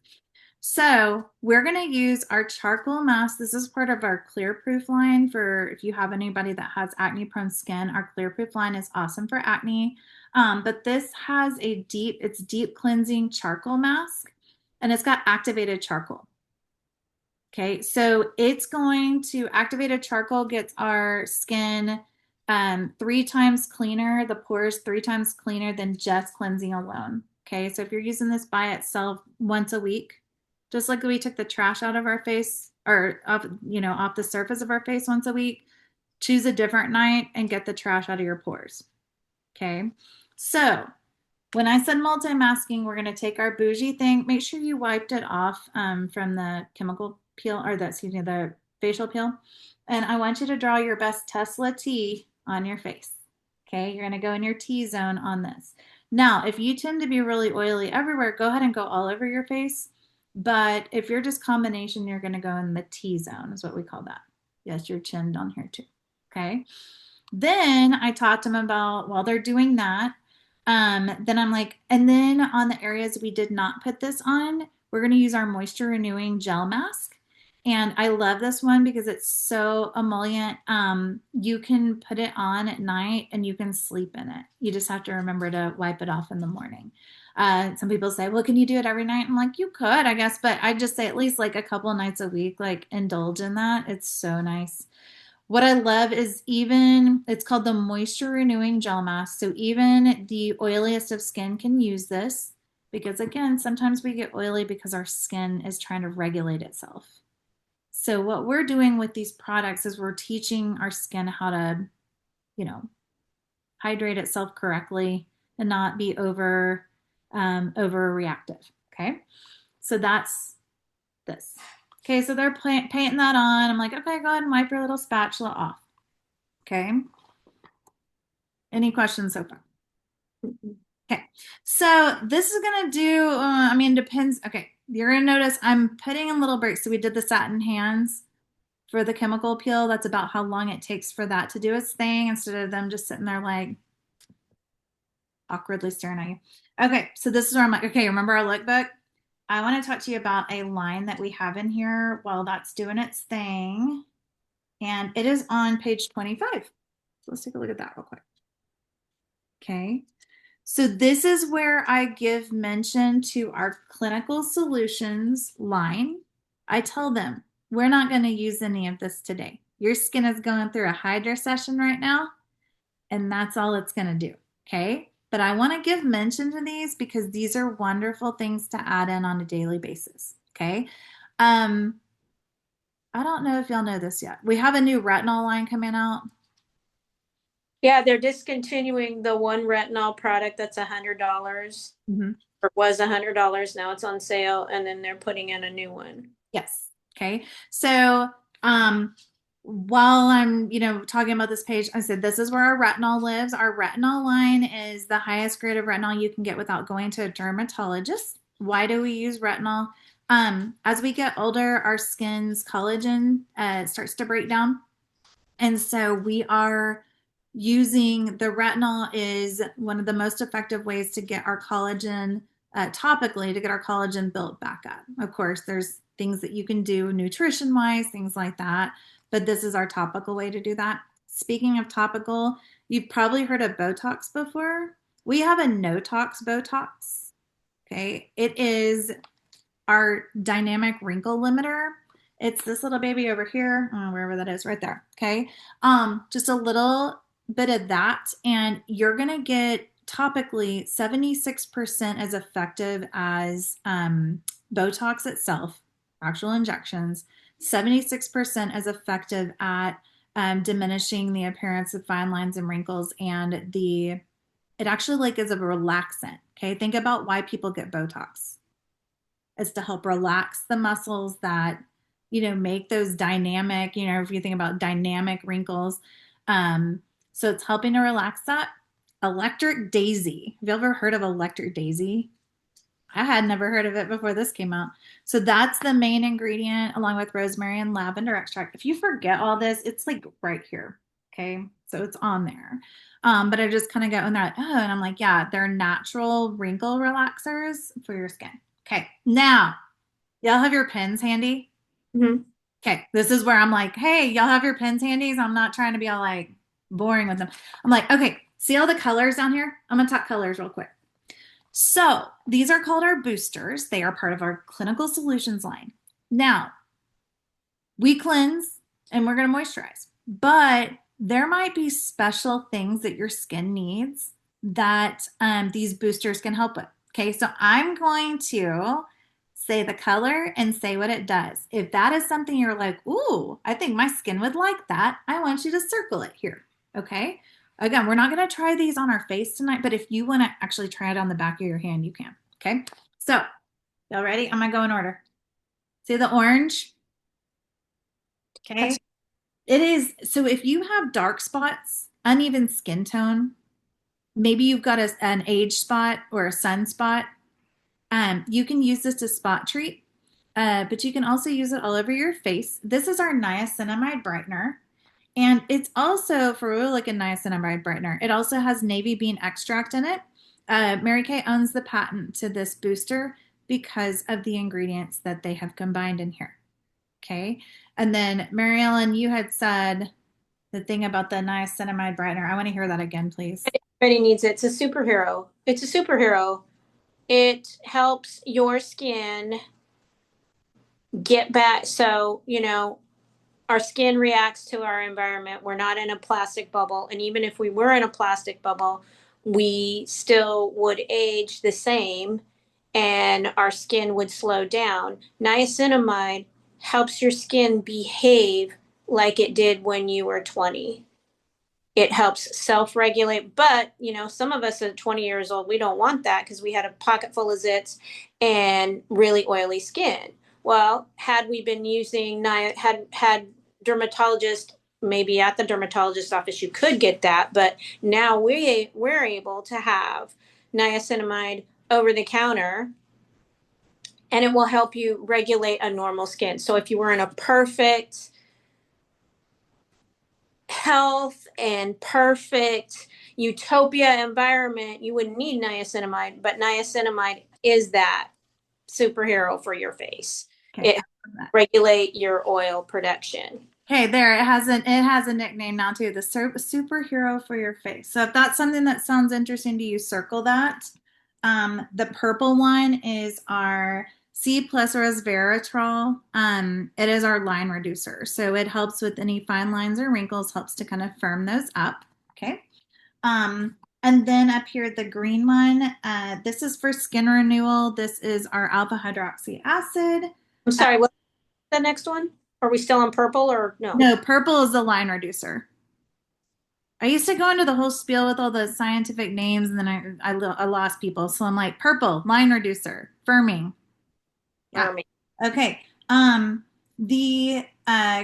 Speaker 1: So we're going to use our charcoal mask. This is part of our clear proof line for if you have anybody that has acne prone skin. Our clear proof line is awesome for acne. But this has it's deep cleansing charcoal mask, and it's got activated charcoal. Okay, so it's going to activate a charcoal, gets our skin 3 times cleaner, the pores 3 times cleaner than just cleansing alone. Okay, so if you're using this by itself once a week, just like we took the trash out of our face or off the surface of our face once a week, choose a different night and get the trash out of your pores. Okay, so when I said multi-masking, we're going to take our bougie thing. Make sure you wiped it off from the chemical peel or the facial peel. And I want you to draw your best Tesla T on your face. Okay, you're going to go in your T zone on this. Now, if you tend to be really oily everywhere, go ahead and go all over your face. But if you're just combination, you're going to go in the T zone, is what we call that. Yes, your chin down here too. Okay. Then I taught them about while they're doing that, then I'm like, and then on the areas we did not put this on, we're going to use our moisture renewing gel mask. And I love this one because it's so emollient. You can put it on at night and you can sleep in it. You just have to remember to wipe it off in the morning. Some people say, well, can you do it every night? I'm like, you could, I guess, but I just say at least like a couple nights a week, like indulge in that. It's so nice. What I love is even it's called the moisture renewing gel mask. So even the oiliest of skin can use this because again, sometimes we get oily because our skin is trying to regulate itself. So what we're doing with these products is we're teaching our skin how to, you know, hydrate itself correctly and not be overreactive. Okay. So that's this. Okay, so they're painting that on. I'm like, okay, go ahead and wipe your little spatula off. Okay. Any questions so far? Okay. So this is going to do, I mean, depends. Okay. You're going to notice I'm putting in little breaks. So we did the satin hands for the chemical peel. That's about how long it takes for that to do its thing instead of them just sitting there like awkwardly staring at you. Okay. So this is where I'm like, okay, remember our lookbook? I want to talk to you about a line that we have in here while that's doing its thing. And it is on page 25. So let's take a look at that real quick. Okay. So this is where I give mention to our clinical solutions line. I tell them, we're not going to use any of this today. Your skin is going through a Hydrasession right now, and that's all it's going to do. Okay. But I want to give mention to these because these are wonderful things to add in on a daily basis. Okay. I don't know if y'all know this yet. We have a new retinol line coming out.
Speaker 2: Yeah, they're discontinuing the one retinol product that's $100 or was $100. Now it's on sale, and then they're putting in a new one.
Speaker 1: Yes. Okay. So, while I'm, talking about this page, I said this is where our retinol lives. Our retinol line is the highest grade of retinol you can get without going to a dermatologist. Why do we use retinol? As we get older, our skin's collagen starts to break down. And so we are using the retinol is one of the most effective ways to get our collagen topically to get our collagen built back up. Of course, there's things that you can do nutrition wise, things like that, but this is our topical way to do that. Speaking of topical, you've probably heard of Botox before. We have a no-tox Botox. Okay, it is our dynamic wrinkle limiter. It's this little baby over here, wherever that is, right there. Okay, just a little bit of that, and you're gonna get topically 76% as effective as Botox itself, actual injections. 76% as effective at diminishing the appearance of fine lines and wrinkles, and it actually like is a relaxant. Okay, think about why people get Botox. It's to help relax the muscles that make those dynamic, if you think about dynamic wrinkles. So it's helping to relax that. Electric Daisy. Have you ever heard of Electric Daisy? I had never heard of it before this came out. So that's the main ingredient along with rosemary and lavender extract. If you forget all this, it's like right here. Okay. So it's on there. But I just kind of go in there like, oh, and I'm like, yeah, they're natural wrinkle relaxers for your skin. Okay. Now, y'all have your pens handy?
Speaker 2: Mm-hmm.
Speaker 1: Okay. This is where I'm like, hey, y'all have your pens handy? So I'm not trying to be all like boring with them. I'm like, okay, see all the colors down here? I'm going to talk colors real quick. So these are called our boosters. They are part of our clinical solutions line. Now, we cleanse and we're going to moisturize. But there might be special things that your skin needs that these boosters can help with. Okay, so I'm going to say the color and say what it does. If that is something you're like, ooh, I think my skin would like that, I want you to circle it here. Okay. Again, we're not going to try these on our face tonight, but if you want to actually try it on the back of your hand, you can. Okay. So, y'all ready? I'm going to go in order. See the orange? Okay.
Speaker 2: That's
Speaker 1: It is. So if you have dark spots, uneven skin tone, maybe you've got an age spot or a sunspot, you can use this to spot treat, but you can also use it all over your face. This is our niacinamide brightener. And it's also, for real, like a niacinamide brightener. It also has navy bean extract in it. Mary Kay owns the patent to this booster because of the ingredients that they have combined in here. Okay. And then, Mary Ellen, you had said the thing about the niacinamide brightener. I want to hear that again, please.
Speaker 2: everybody needs it. It's a superhero. It's a superhero. It helps your skin get back. So, our skin reacts to our environment. We're not in a plastic bubble. And even if we were in a plastic bubble, we still would age the same and our skin would slow down. Niacinamide helps your skin behave like it did when you were 20. It helps self-regulate, but some of us at 20 years old, we don't want that because we had a pocket full of zits and really oily skin. Well, had we been using had dermatologist, maybe at the dermatologist office you could get that, but now we're able to have niacinamide over the counter, and it will help you regulate a normal skin. So if you were in a perfect health and perfect utopia environment, you wouldn't need niacinamide, but niacinamide is that superhero for your face.
Speaker 1: Okay.
Speaker 2: It regulate your oil production.
Speaker 1: Okay, there it has a nickname now too, the superhero for your face. So if that's something that sounds interesting to you, circle that. The purple one is our C plus resveratrol. It is our line reducer. So it helps with any fine lines or wrinkles, helps to kind of firm those up. Okay. And then up here, the green one, this is for skin renewal. This is our alpha hydroxy acid.
Speaker 2: I'm sorry, what's the next one? Are we still on purple or no?
Speaker 1: No, purple is the line reducer. I used to go into the whole spiel with all the scientific names, and then I lost people. So I'm like, purple, line reducer, firming. Yeah. Okay. The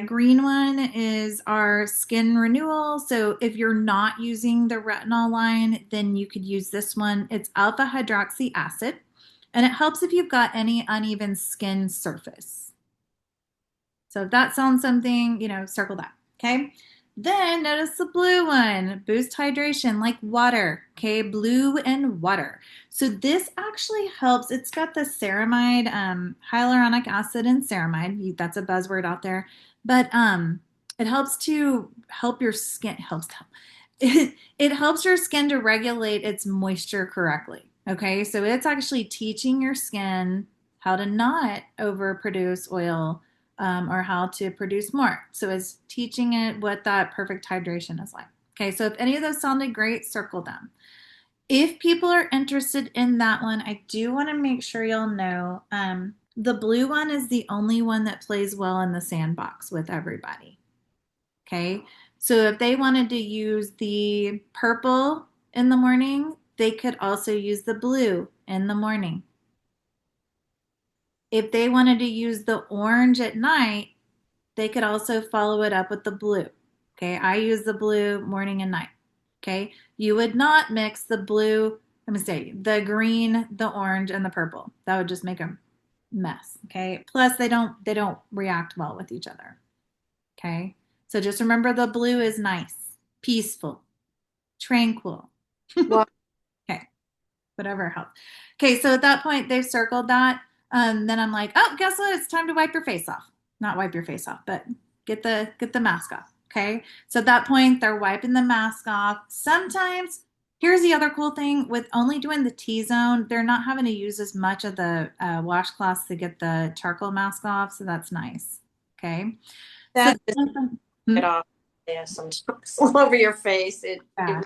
Speaker 1: green one is our skin renewal. So if you're not using the retinol line, then you could use this one. It's alpha hydroxy acid, and it helps if you've got any uneven skin surface. So if that sounds something, circle that. Okay. Then notice the blue one, boost hydration like water. Okay, blue and water. So this actually helps. It's got the ceramide, hyaluronic acid and ceramide. That's a buzzword out there, but it helps to help your skin. It helps your skin to regulate its moisture correctly. Okay, so it's actually teaching your skin how to not overproduce oil, or how to produce more. So it's teaching it what that perfect hydration is like. Okay, so if any of those sounded great, circle them. If people are interested in that one, I do want to make sure you'll know the blue one is the only one that plays well in the sandbox with everybody. Okay, so if they wanted to use the purple in the morning, they could also use the blue in the morning. If they wanted to use the orange at night, they could also follow it up with the blue. Okay, I use the blue morning and night. Okay, you would not mix the blue, let me say, the green, the orange, and the purple. That would just make a mess. Okay, plus they don't react well with each other. Okay, so just remember the blue is nice, peaceful, tranquil.
Speaker 2: Well,
Speaker 1: Okay, whatever helps. Okay, so at that point they've circled that. Then I'm like, oh, guess what? It's time to wipe your face off. Not wipe your face off, but get the mask off. Okay. So at that point, they're wiping the mask off. Sometimes, here's the other cool thing with only doing the T-zone, they're not having to use as much of the washcloths to get the charcoal mask off. So that's nice. Okay. So,
Speaker 2: That just
Speaker 1: hmm?
Speaker 2: get off there sometimes all over your face. It
Speaker 1: Yeah.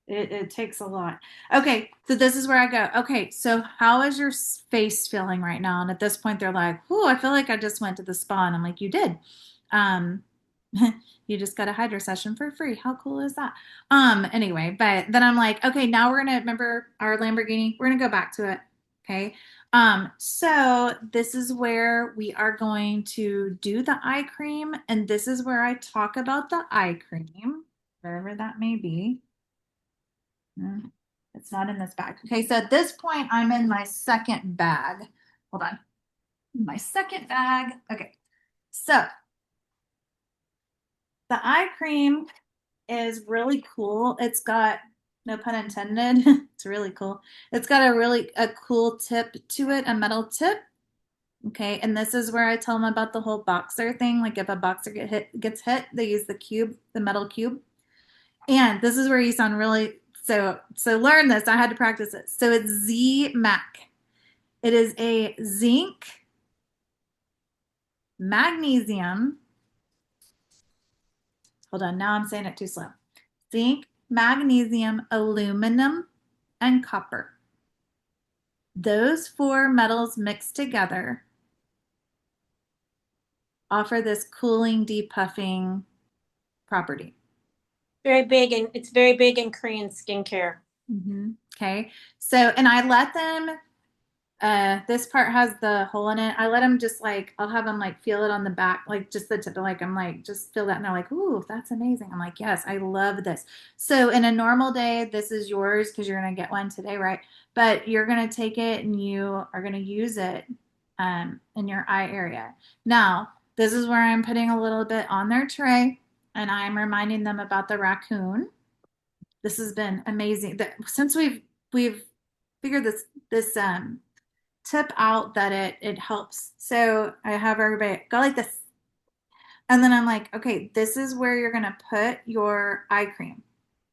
Speaker 1: It takes a lot. Okay, so this is where I go. Okay, so how is your face feeling right now? And at this point, they're like, "Oh, I feel like I just went to the spa." And I'm like, "You did. Um, you just got a hydro session for free. How cool is that?" Anyway, but then I'm like, "Okay, now we're gonna remember our Lamborghini. We're gonna go back to it." Okay. So this is where we are going to do the eye cream, and this is where I talk about the eye cream, wherever that may be. It's not in this bag. Okay, so at this point, I'm in my second bag. Hold on. My second bag. Okay, so the eye cream is really cool. It's got, no pun intended, it's really cool. It's got a cool tip to it, a metal tip. Okay, and this is where I tell them about the whole boxer thing. Like if a boxer gets hit, they use the cube, the metal cube. And this is where you sound really so learn this. I had to practice it. So it's Z Mac. It is a zinc, magnesium. Hold on, now I'm saying it too slow. Zinc, magnesium, aluminum, and copper. Those four metals mixed together offer this cooling, depuffing property.
Speaker 2: very big and it's very big in Korean skincare.
Speaker 1: Okay. So, and I let them, this part has the hole in it. I let them just like, I'll have them like feel it on the back, like just the tip, like I'm like, just feel that. And they're like, ooh, that's amazing. I'm like, yes, I love this. So in a normal day, this is yours because you're going to get one today, right? But you're going to take it and you are going to use it in your eye area. Now, this is where I'm putting a little bit on their tray and I'm reminding them about the raccoon. This has been amazing. That since we've figured this tip out that it helps. So I have everybody go like this. And then I'm like, okay, this is where you're gonna put your eye cream.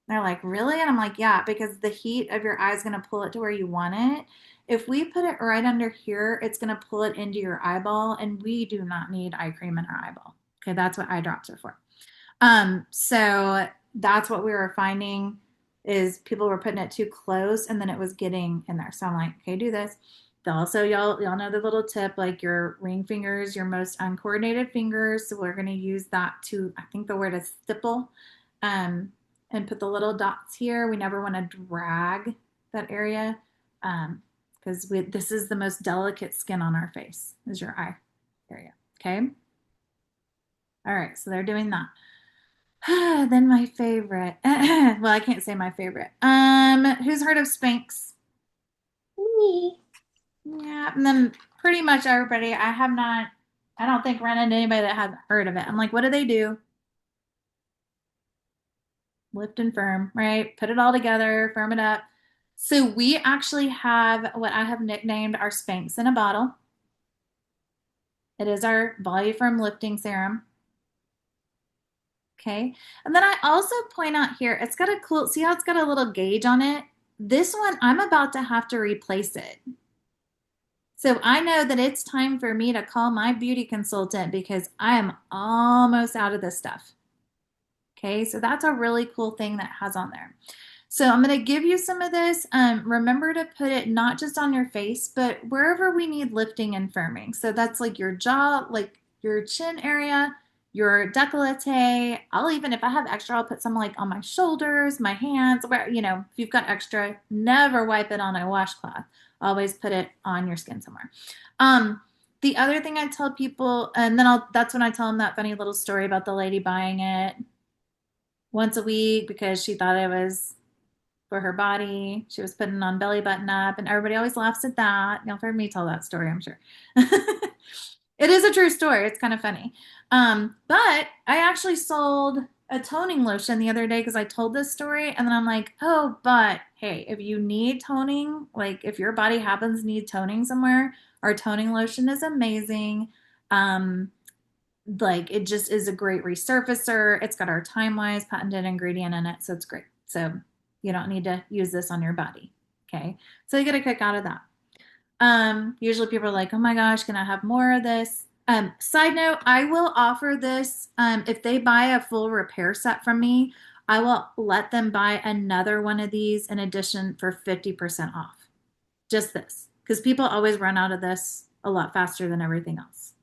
Speaker 1: They're like, really? And I'm like, yeah, because the heat of your eye is gonna pull it to where you want it. If we put it right under here, it's gonna pull it into your eyeball, and we do not need eye cream in our eyeball. Okay, that's what eye drops are for. So that's what we were finding is people were putting it too close and then it was getting in there. So I'm like, okay, do this. Also, y'all know the little tip, like your ring fingers, your most uncoordinated fingers. So we're gonna use that to, I think the word is stipple, and put the little dots here. We never want to drag that area, because this is the most delicate skin on our face, is your eye area. Okay. All right, so they're doing that. Then my favorite. Well, I can't say my favorite. Who's heard of Spanx?
Speaker 2: Me.
Speaker 1: Yeah, and then pretty much everybody. I have not. I don't think run into anybody that hasn't heard of it. I'm like, what do they do? Lift and firm, right? Put it all together, firm it up. So we actually have what I have nicknamed our Spanx in a bottle. It is our Volume Firm Lifting Serum. Okay. And then I also point out here, it's got a cool, see how it's got a little gauge on it? This one, I'm about to have to replace it. So I know that it's time for me to call my beauty consultant because I am almost out of this stuff. Okay. So that's a really cool thing that has on there. So I'm going to give you some of this. Remember to put it not just on your face, but wherever we need lifting and firming. So that's like your jaw, like your chin area, your décolleté. I'll even, if I have extra, I'll put some like on my shoulders, my hands, where, if you've got extra, never wipe it on a washcloth. Always put it on your skin somewhere. The other thing I tell people, and then that's when I tell them that funny little story about the lady buying it once a week because she thought it was for her body. She was putting on belly button up, and everybody always laughs at that. You'll heard me tell that story, I'm sure. It is a true story. It's kind of funny. But I actually sold a toning lotion the other day because I told this story, and then I'm like, oh, but hey, if you need toning, like if your body happens to need toning somewhere, our toning lotion is amazing. Like it just is a great resurfacer. It's got our time-wise patented ingredient in it, so it's great. So you don't need to use this on your body. Okay. So you get a kick out of that. Usually people are like, oh my gosh, can I have more of this? Side note, I will offer this if they buy a full repair set from me, I will let them buy another one of these in addition for 50% off. Just this, because people always run out of this a lot faster than everything else.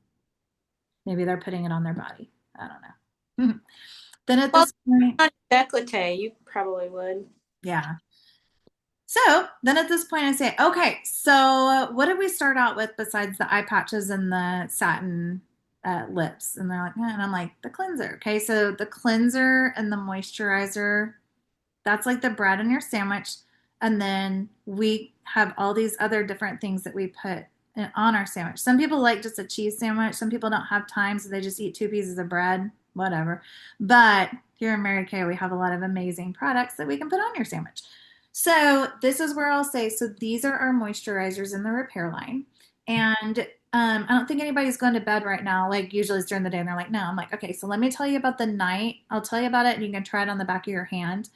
Speaker 1: Maybe they're putting it on their body. I don't know. Then at
Speaker 2: Well,
Speaker 1: this point,
Speaker 2: not décolleté, you probably would.
Speaker 1: yeah. So then at this point, I say, okay, so what did we start out with besides the eye patches and the satin lips? And they're like, and I'm like, the cleanser. Okay, so the cleanser and the moisturizer, that's like the bread in your sandwich. And then we have all these other different things that we put on our sandwich. Some people like just a cheese sandwich. Some people don't have time, so they just eat two pieces of bread, whatever. But here in Mary Kay, we have a lot of amazing products that we can put on your sandwich. So this is where I'll say, so these are our moisturizers in the repair line. And I don't think anybody's going to bed right now. Like usually it's during the day and they're like, no, I'm like, okay, so let me tell you about the night. I'll tell you about it and you can try it on the back of your hand.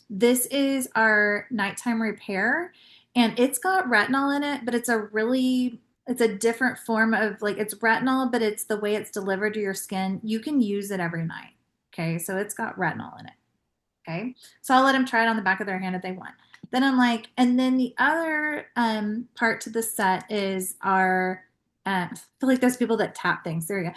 Speaker 1: This is our nighttime repair and it's got retinol in it, but it's a different form of like, it's retinol, but it's the way it's delivered to your skin. You can use it every night. Okay. So it's got retinol in it. Okay. So I'll let them try it on the back of their hand if they want. Then I'm like, and then the other part to the set is our I feel like there's people that tap things. There we go.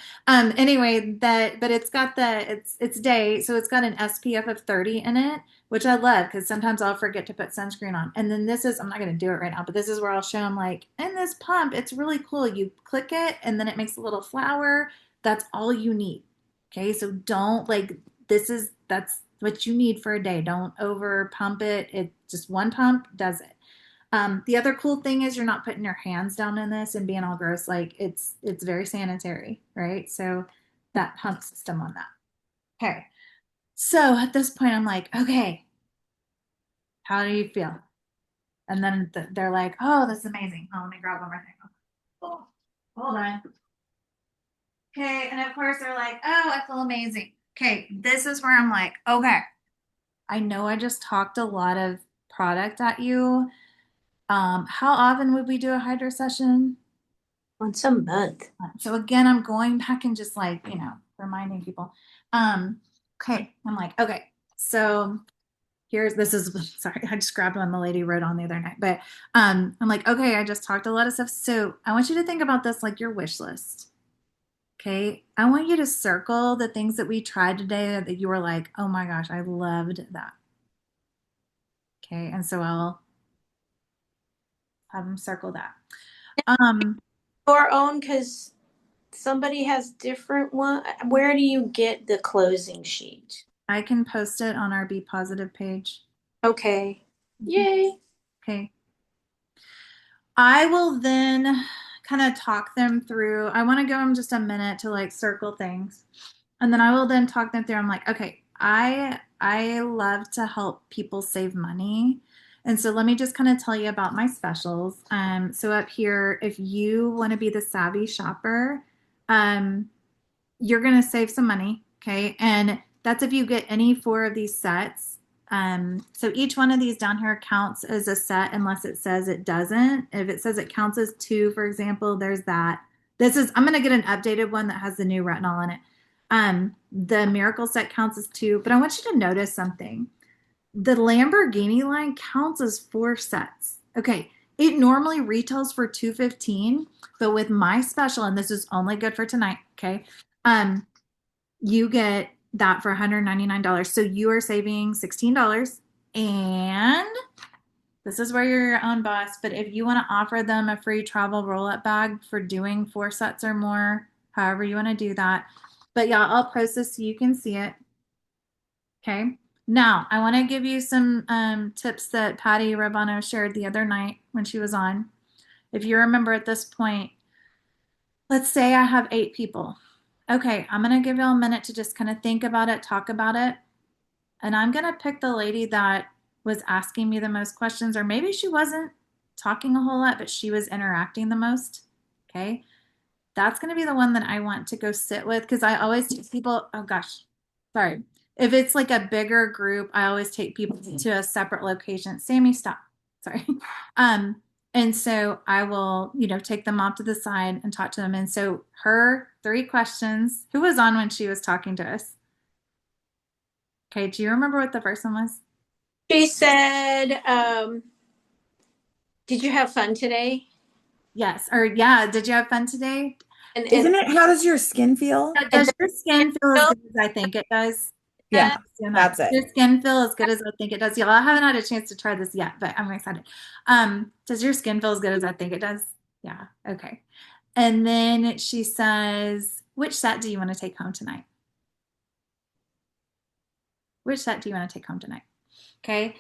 Speaker 1: Anyway, that but it's got it's day, so it's got an SPF of 30 in it, which I love because sometimes I'll forget to put sunscreen on. And then this is I'm not gonna do it right now, but this is where I'll show them like in this pump, it's really cool. You click it and then it makes a little flower. That's all you need. Okay, so don't like that's what you need for a day. Don't over pump it. It just one pump does it. The other cool thing is you're not putting your hands down in this and being all gross. Like it's very sanitary, right? So that pump system on that. Okay. So at this point, I'm like, okay, how do you feel? And then they're like, oh, this is amazing. Oh, let me grab one more thing. Oh, hold on. Okay. And of course, they're like, oh, I feel amazing. Okay. This is where I'm like, okay, I know I just talked a lot of product at you. How often would we do a hydro session?
Speaker 2: Once a month.
Speaker 1: So again, I'm going back and just like, reminding people. Okay, I'm like, okay, so this is sorry, I just grabbed one the lady wrote on the other night, but I'm like, okay, I just talked a lot of stuff. So I want you to think about this like your wish list. Okay, I want you to circle the things that we tried today that you were like, oh my gosh, I loved that. Okay, and so I'll have them circle that. Um,
Speaker 2: Your own, because somebody has different one. Where do you get the closing sheet?
Speaker 1: I can post it on our Be Positive page.
Speaker 2: Okay.
Speaker 1: Mhm.
Speaker 2: Yay.
Speaker 1: Okay. I will then kind of talk them through. I want to give them just a minute to like circle things. And then I will then talk them through. I'm like, okay, I love to help people save money. And so let me just kind of tell you about my specials. So up here, if you want to be the savvy shopper, um, you're going to save some money. Okay. And that's if you get any four of these sets. So each one of these down here counts as a set unless it says it doesn't. If it says it counts as two, for example, there's that. I'm going to get an updated one that has the new retinol in it. The Miracle set counts as two, but I want you to notice something. The Lamborghini line counts as four sets. Okay. It normally retails for $215, but with my special, and this is only good for tonight, okay? You get that for $199. So you are saving $16. And this is where you're your own boss. But if you want to offer them a free travel roll-up bag for doing four sets or more, however you want to do that. But yeah, I'll post this so you can see it. Okay. Now, I want to give you some tips that Patty Robano shared the other night when she was on. If you remember at this point, let's say I have 8 people. Okay, I'm going to give y'all a minute to just kind of think about it, talk about it. And I'm going to pick the lady that was asking me the most questions, or maybe she wasn't talking a whole lot, but she was interacting the most. Okay. That's going to be the one that I want to go sit with because I always take people. Oh gosh, sorry. If it's like a bigger group, I always take people to a separate location. Sammy, stop. Sorry. And so I will, take them off to the side and talk to them. And so her 3 questions, who was on when she was talking to us? Okay, do you remember what the first one was?
Speaker 2: She said, did you have fun today?
Speaker 1: Yes. Or yeah, did you have fun today?
Speaker 2: And
Speaker 3: Isn't it how does your skin feel?
Speaker 1: Does your skin feel as good as I think it does?
Speaker 3: Yeah, that's
Speaker 1: Does
Speaker 3: it.
Speaker 1: your skin feel as good as I think it does? Y'all, I haven't had a chance to try this yet, but I'm excited. Does your skin feel as good as I think it does? Yeah. Okay. And then she says, which set do you want to take home tonight? Which set do you want to take home tonight? Okay.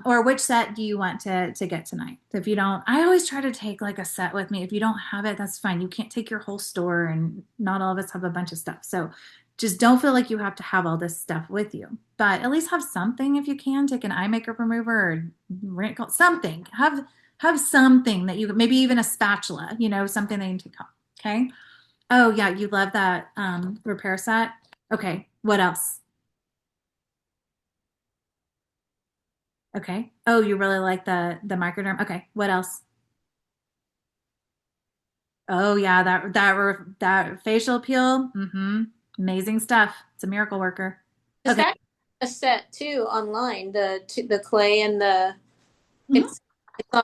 Speaker 1: Or which set do you want to get tonight? If you don't, I always try to take like a set with me. If you don't have it, that's fine. You can't take your whole store, and not all of us have a bunch of stuff. So just don't feel like you have to have all this stuff with you. But at least have something if you can. Take an eye makeup remover or something. Have something that you maybe even a spatula, something that you can take home. Okay. Oh yeah, you love that repair set. Okay. What else? Okay. Oh, you really like the microderm. Okay. What else? Oh yeah, that facial peel. Amazing stuff. It's a miracle worker.
Speaker 2: there's
Speaker 1: Okay.
Speaker 2: actually a set too online, the clay and the
Speaker 1: Mhm.
Speaker 2: it's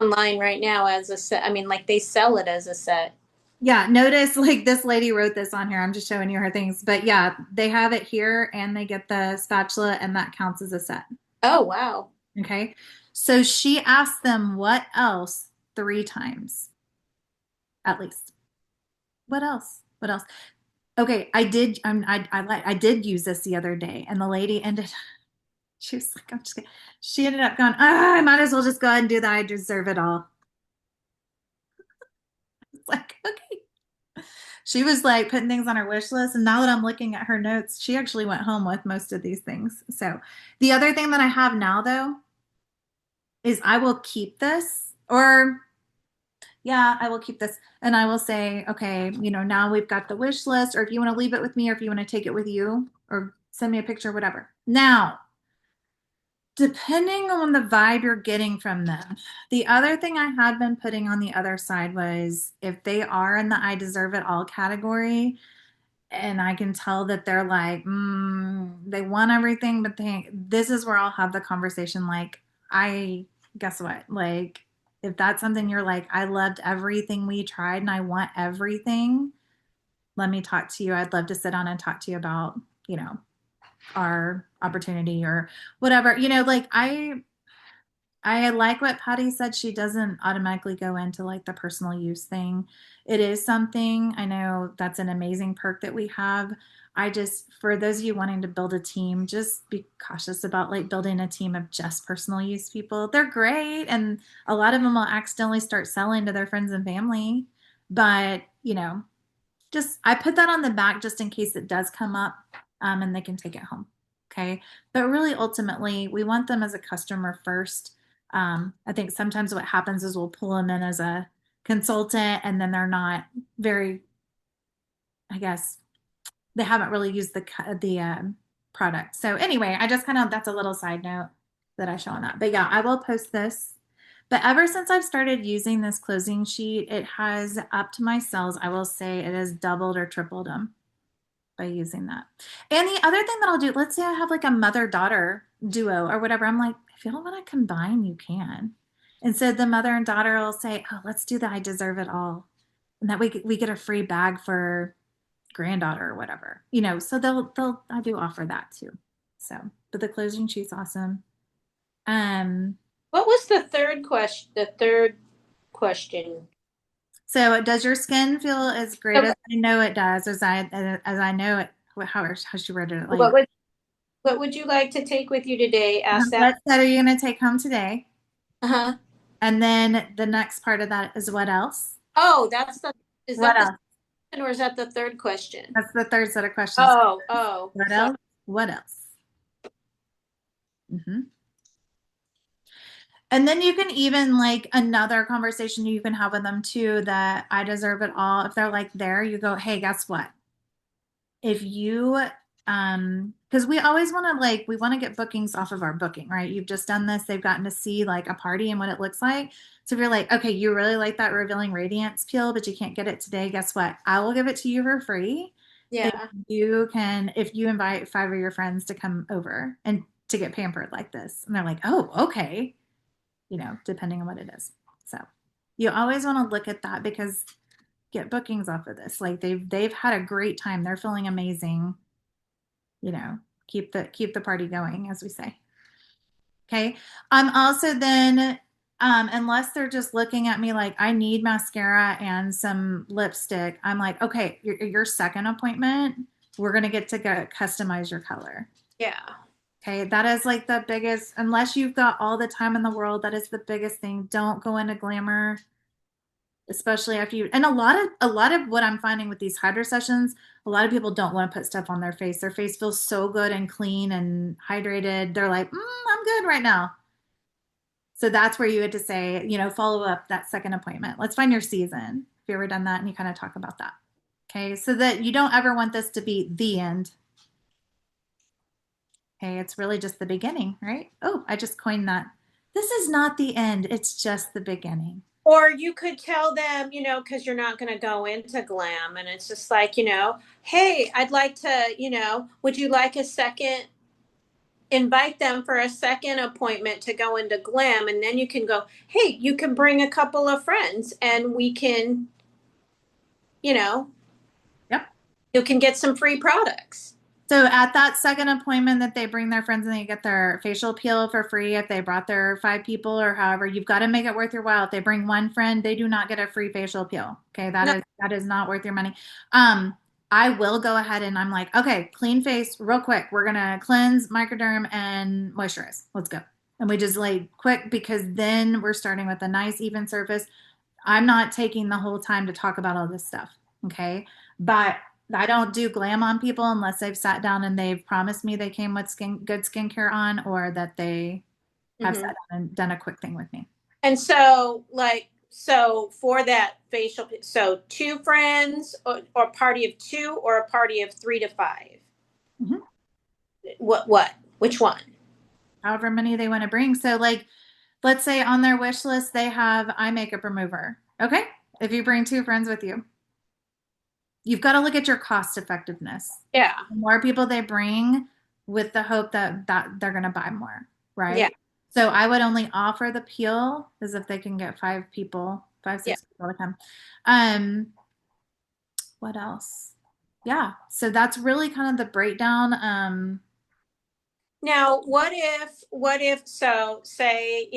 Speaker 2: online right now as a set. I mean, like they sell it as a set.
Speaker 1: Yeah, notice like this lady wrote this on here. I'm just showing you her things. But yeah, they have it here and they get the spatula and that counts as a set.
Speaker 2: Oh wow.
Speaker 1: Okay. So she asked them what else 3 times at least. What else? What else? Okay, I did. I did use this the other day, and the lady ended. She was like, "I'm just kidding." She ended up going, I might as well just go ahead and do that. I deserve it all. It's like, okay. She was like putting things on her wish list, and now that I'm looking at her notes, she actually went home with most of these things. So the other thing that I have now, though, is I will keep this, or yeah, I will keep this, and I will say, okay, now we've got the wish list, or if you want to leave it with me, or if you want to take it with you, or send me a picture, whatever. Now, depending on the vibe you're getting from them. The other thing I had been putting on the other side was if they are in the I deserve it all category, and I can tell that they're like, they want everything, but this is where I'll have the conversation like, I, guess what? Like, if that's something you're like, I loved everything we tried and I want everything, let me talk to you. I'd love to sit down and talk to you about, our opportunity or whatever. Like I like what Patty said. She doesn't automatically go into like the personal use thing. It is something. I know that's an amazing perk that we have. I just, for those of you wanting to build a team, just be cautious about like building a team of just personal use people. They're great. And a lot of them will accidentally start selling to their friends and family. But, just I put that on the back just in case it does come up, and they can take it home. Okay. But really, ultimately, we want them as a customer first. I think sometimes what happens is we'll pull them in as a consultant and then they're not very, I guess, they haven't really used the product. So anyway, I just kind of, that's a little side note that I show on that. But yeah, I will post this. But ever since I've started using this closing sheet, it has upped my sales. I will say it has doubled or tripled them by using that. And the other thing that I'll do, let's say I have like a mother-daughter duo or whatever. I'm like, if you don't want to combine, you can. And so the mother and daughter will say, oh, let's do the I deserve it all. And that we get a free bag for granddaughter or whatever. So I do offer that too. So, but the closing sheet's awesome. Um,
Speaker 2: What was the third question? The third question.
Speaker 1: So does your skin feel as great
Speaker 2: Okay.
Speaker 1: as I know it does, as I know it? How she wrote it? Like,
Speaker 2: What would you like to take with you today? Ask that.
Speaker 1: what set are you going to take home today?
Speaker 2: Uh-huh.
Speaker 1: And then the next part of that is what else?
Speaker 2: Oh, is
Speaker 1: What
Speaker 2: that the
Speaker 1: else?
Speaker 2: second or is that the third question?
Speaker 1: That's the third set of questions.
Speaker 2: Oh,
Speaker 1: What
Speaker 2: sorry.
Speaker 1: else? What else? hmm And then you can even like another conversation you can have with them too that I deserve it all. If they're like there, you go, hey, guess what? If you Because we always want to like we want to get bookings off of our booking, right? You've just done this, they've gotten to see like a party and what it looks like. So if you're like, okay, you really like that revealing radiance peel, but you can't get it today, guess what? I will give it to you for free. If
Speaker 2: Yeah.
Speaker 1: if you invite five of your friends to come over and to get pampered like this. And they're like, oh, okay, depending on what it is. So you always want to look at that because get bookings off of this. Like they've had a great time. They're feeling amazing, you know, keep the party going, as we say. Okay. I'm also then unless they're just looking at me like I need mascara and some lipstick, I'm like, okay, your second appointment, we're gonna get to go customize your color.
Speaker 2: Yeah.
Speaker 1: Okay, that is like the biggest, unless you've got all the time in the world, that is the biggest thing. Don't go into glamour, especially after you, and a lot of what I'm finding with these hydro sessions, a lot of people don't want to put stuff on their face. Their face feels so good and clean and hydrated. They're like, I'm good right now. So that's where you had to say, follow up that second appointment. Let's find your season. Have you ever done that? And you kind of talk about that. Okay. So that you don't ever want this to be the end. Okay. It's really just the beginning, right? Oh, I just coined that. This is not the end. It's just the beginning.
Speaker 2: Or you could tell them, because you're not going to go into glam. And it's just like, hey, I'd like to, would you like a second? Invite them for a second appointment to go into glam. And then you can go, hey, you can bring a couple of friends and we can, you know,
Speaker 1: Yep.
Speaker 2: you can get some free products.
Speaker 1: So at that second appointment that they bring their friends and they get their facial peel for free if they brought their five people or however, you've got to make it worth your while. If they bring one friend, they do not get a free facial peel. Okay, that
Speaker 2: No.
Speaker 1: is that is not worth your money. Um, I will go ahead and I'm like, okay, clean face real quick. We're gonna cleanse, microderm, and moisturize. Let's go. And we just like quick because then we're starting with a nice even surface. I'm not taking the whole time to talk about all this stuff. Okay. But I don't do glam on people unless they've sat down and they've promised me they came with good skincare on or that they have sat
Speaker 2: Mm-hmm.
Speaker 1: down and done a quick thing with me.
Speaker 2: And so, so for that facial, so two friends or a party of two or a party of 3 to 5.
Speaker 1: Mhm.
Speaker 2: Which one?
Speaker 1: However many they want to bring. So, like, let's say on their wish list they have eye makeup remover. Okay. If you bring two friends with you, you've got to look at your cost effectiveness.
Speaker 2: Yeah.
Speaker 1: The more people they bring with the hope that they're going to buy more,
Speaker 2: Yeah.
Speaker 1: right? So I would only offer the peel as if they can get five people, five,
Speaker 2: Yeah.
Speaker 1: 6 people to come. Um, what else? Yeah. So that's really kind of the breakdown.
Speaker 2: Now, what if, so say,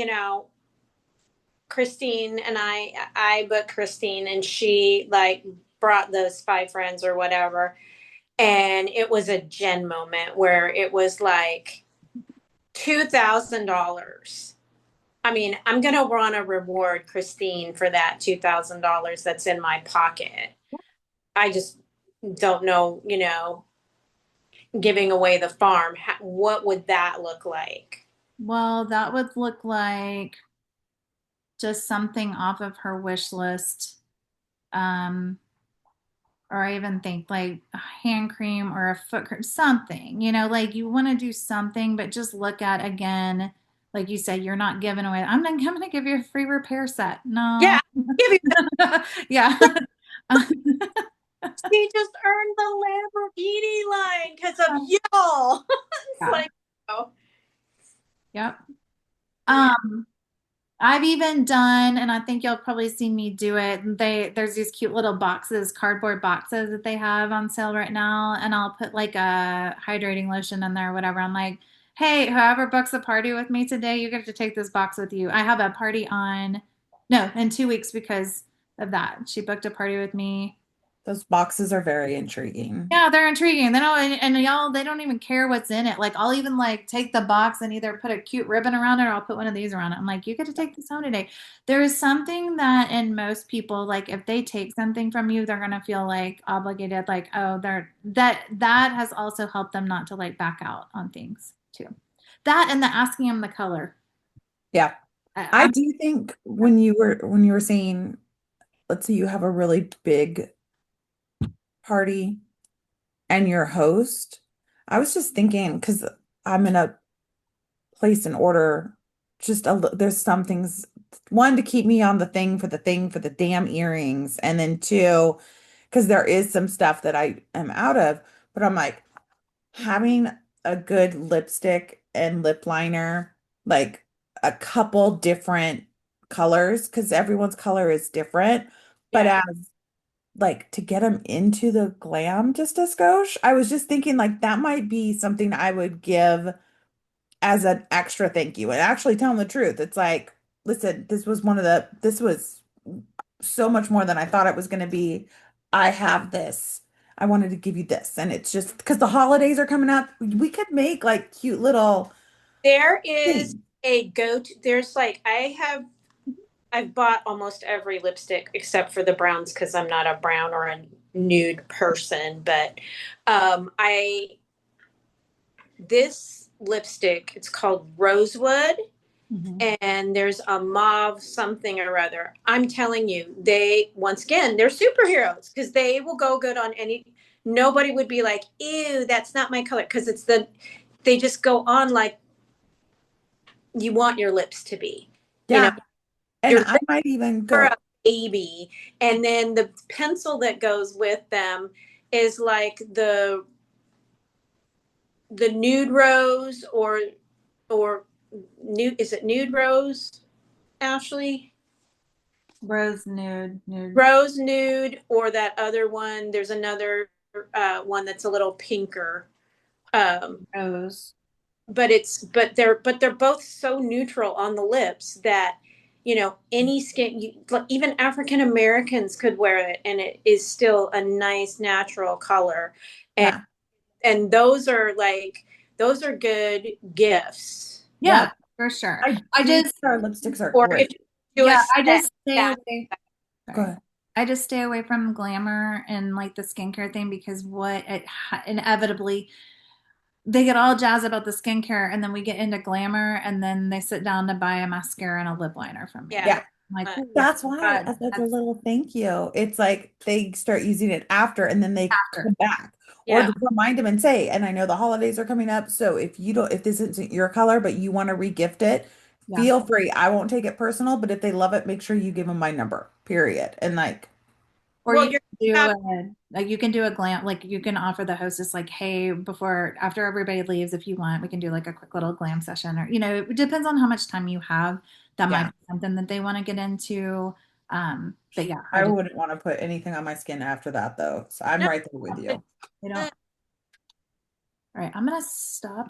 Speaker 2: Christine and I booked Christine and she like brought those 5 friends or whatever. And it was a Jen moment where it was like $2,000. I mean, I'm going to want to reward Christine for that $2,000 that's in my pocket. I just don't know, giving away the farm. What would that look like?
Speaker 1: Well, that would look like just something off of her wish list. Um, or I even think like a hand cream or a foot cream, something, like you want to do something, but just look at again, like you said, you're not giving away. I'm going to give you a free repair set. No.
Speaker 2: Yeah, give you
Speaker 1: Yeah.
Speaker 2: She just earned the Lamborghini line because of y'all. It's
Speaker 1: Yeah.
Speaker 2: like, oh,
Speaker 1: Yep.
Speaker 2: yeah.
Speaker 1: Um, I've even done, and I think you'll probably see me do it. There's these cute little boxes, cardboard boxes that they have on sale right now, and I'll put like a hydrating lotion in there or whatever. I'm like, hey, whoever books a party with me today, you get to take this box with you. I have a party no, in 2 weeks because of that. She booked a party with me.
Speaker 3: Those boxes are very intriguing.
Speaker 1: Yeah, they're intriguing. They don't, and y'all, they don't even care what's in it. Like, I'll even like take the box and either put a cute ribbon around it or I'll put one of these around it. I'm like, you get to take this home today. There is something that in most people, like, if they take something from you, they're gonna feel like obligated, like, oh, that has also helped them not to like back out on things too. That and the asking them the color.
Speaker 3: Yeah.
Speaker 1: I,
Speaker 3: I
Speaker 1: I'm
Speaker 3: do think when you were saying, let's say you have a really big party and your host, I was just thinking because I'm gonna place an order. There's some things. One, to keep me on the thing for the damn earrings, and then two, because there is some stuff that I am out of. But I'm like having a good lipstick and lip liner, like a couple different colors, because everyone's color is different. But
Speaker 2: Yeah.
Speaker 3: as like to get them into the glam just a skosh, I was just thinking like that might be something I would give as an extra thank you. And actually tell them the truth. It's like, listen, this was so much more than I thought it was going to be. I have this. I wanted to give you this. And it's just because the holidays are coming up, we could make like cute little
Speaker 2: There is
Speaker 3: things.
Speaker 2: a go-to. There's like I've bought almost every lipstick except for the browns because I'm not a brown or a nude person. But I this lipstick, it's called Rosewood,
Speaker 1: Mhm.
Speaker 2: and there's a mauve something or other. I'm telling you, they once again they're superheroes because they will go good on any. Nobody would be like, ew, that's not my color, because they just go on like you want your lips to be. You know,
Speaker 3: Yeah. And
Speaker 2: your
Speaker 3: I
Speaker 2: lips
Speaker 3: might even
Speaker 2: are
Speaker 3: go,
Speaker 2: a baby, and then the pencil that goes with them is like the nude rose or nude, is it nude rose, Ashley?
Speaker 1: Rose nude, nude
Speaker 2: Rose nude, or that other one. There's another one that's a little pinker. Um,
Speaker 1: rose.
Speaker 2: but they're both so neutral on the lips that any skin, even African Americans could wear it, and it is still a nice natural color. And
Speaker 3: yeah.
Speaker 2: and those are good gifts.
Speaker 1: Yeah,
Speaker 3: Yep.
Speaker 1: for sure.
Speaker 3: I
Speaker 1: I
Speaker 3: do
Speaker 1: just,
Speaker 3: think our lipsticks are
Speaker 2: Or
Speaker 3: great.
Speaker 2: if you do a
Speaker 1: yeah, I
Speaker 2: set
Speaker 1: just stay
Speaker 2: that.
Speaker 1: away.
Speaker 3: Go
Speaker 1: Sorry.
Speaker 3: ahead.
Speaker 1: I just stay away from glamour and like the skincare thing because inevitably they get all jazzed about the skincare and then we get into glamour and then they sit down to buy a mascara and a lip liner from me.
Speaker 2: Yeah.
Speaker 3: Yeah.
Speaker 1: I'm like,
Speaker 2: uh,
Speaker 1: oh
Speaker 3: That's why
Speaker 1: God,
Speaker 3: as a
Speaker 1: that's
Speaker 3: little thank you. It's like they start using it after and then they come
Speaker 1: after.
Speaker 3: back. Or
Speaker 2: yeah.
Speaker 3: just remind them and say, and I know the holidays are coming up, so if this isn't your color, but you want to regift it,
Speaker 1: Yeah.
Speaker 3: feel free. I won't take it personal, but if they love it, make sure you give them my number, period. And like,
Speaker 1: Or
Speaker 2: Well,
Speaker 1: you
Speaker 2: you're
Speaker 1: can do
Speaker 2: have
Speaker 1: like you can do a glam like you can offer the hostess like, hey, before after everybody leaves, if you want, we can do like a quick little glam session or it depends on how much time you have. That might
Speaker 3: yeah,
Speaker 1: be something that they want to get into. But yeah, I
Speaker 3: I
Speaker 1: just
Speaker 3: wouldn't want to put anything on my skin after that though. So I'm
Speaker 2: no,
Speaker 3: right there with you.
Speaker 1: they don't. All right, I'm gonna stop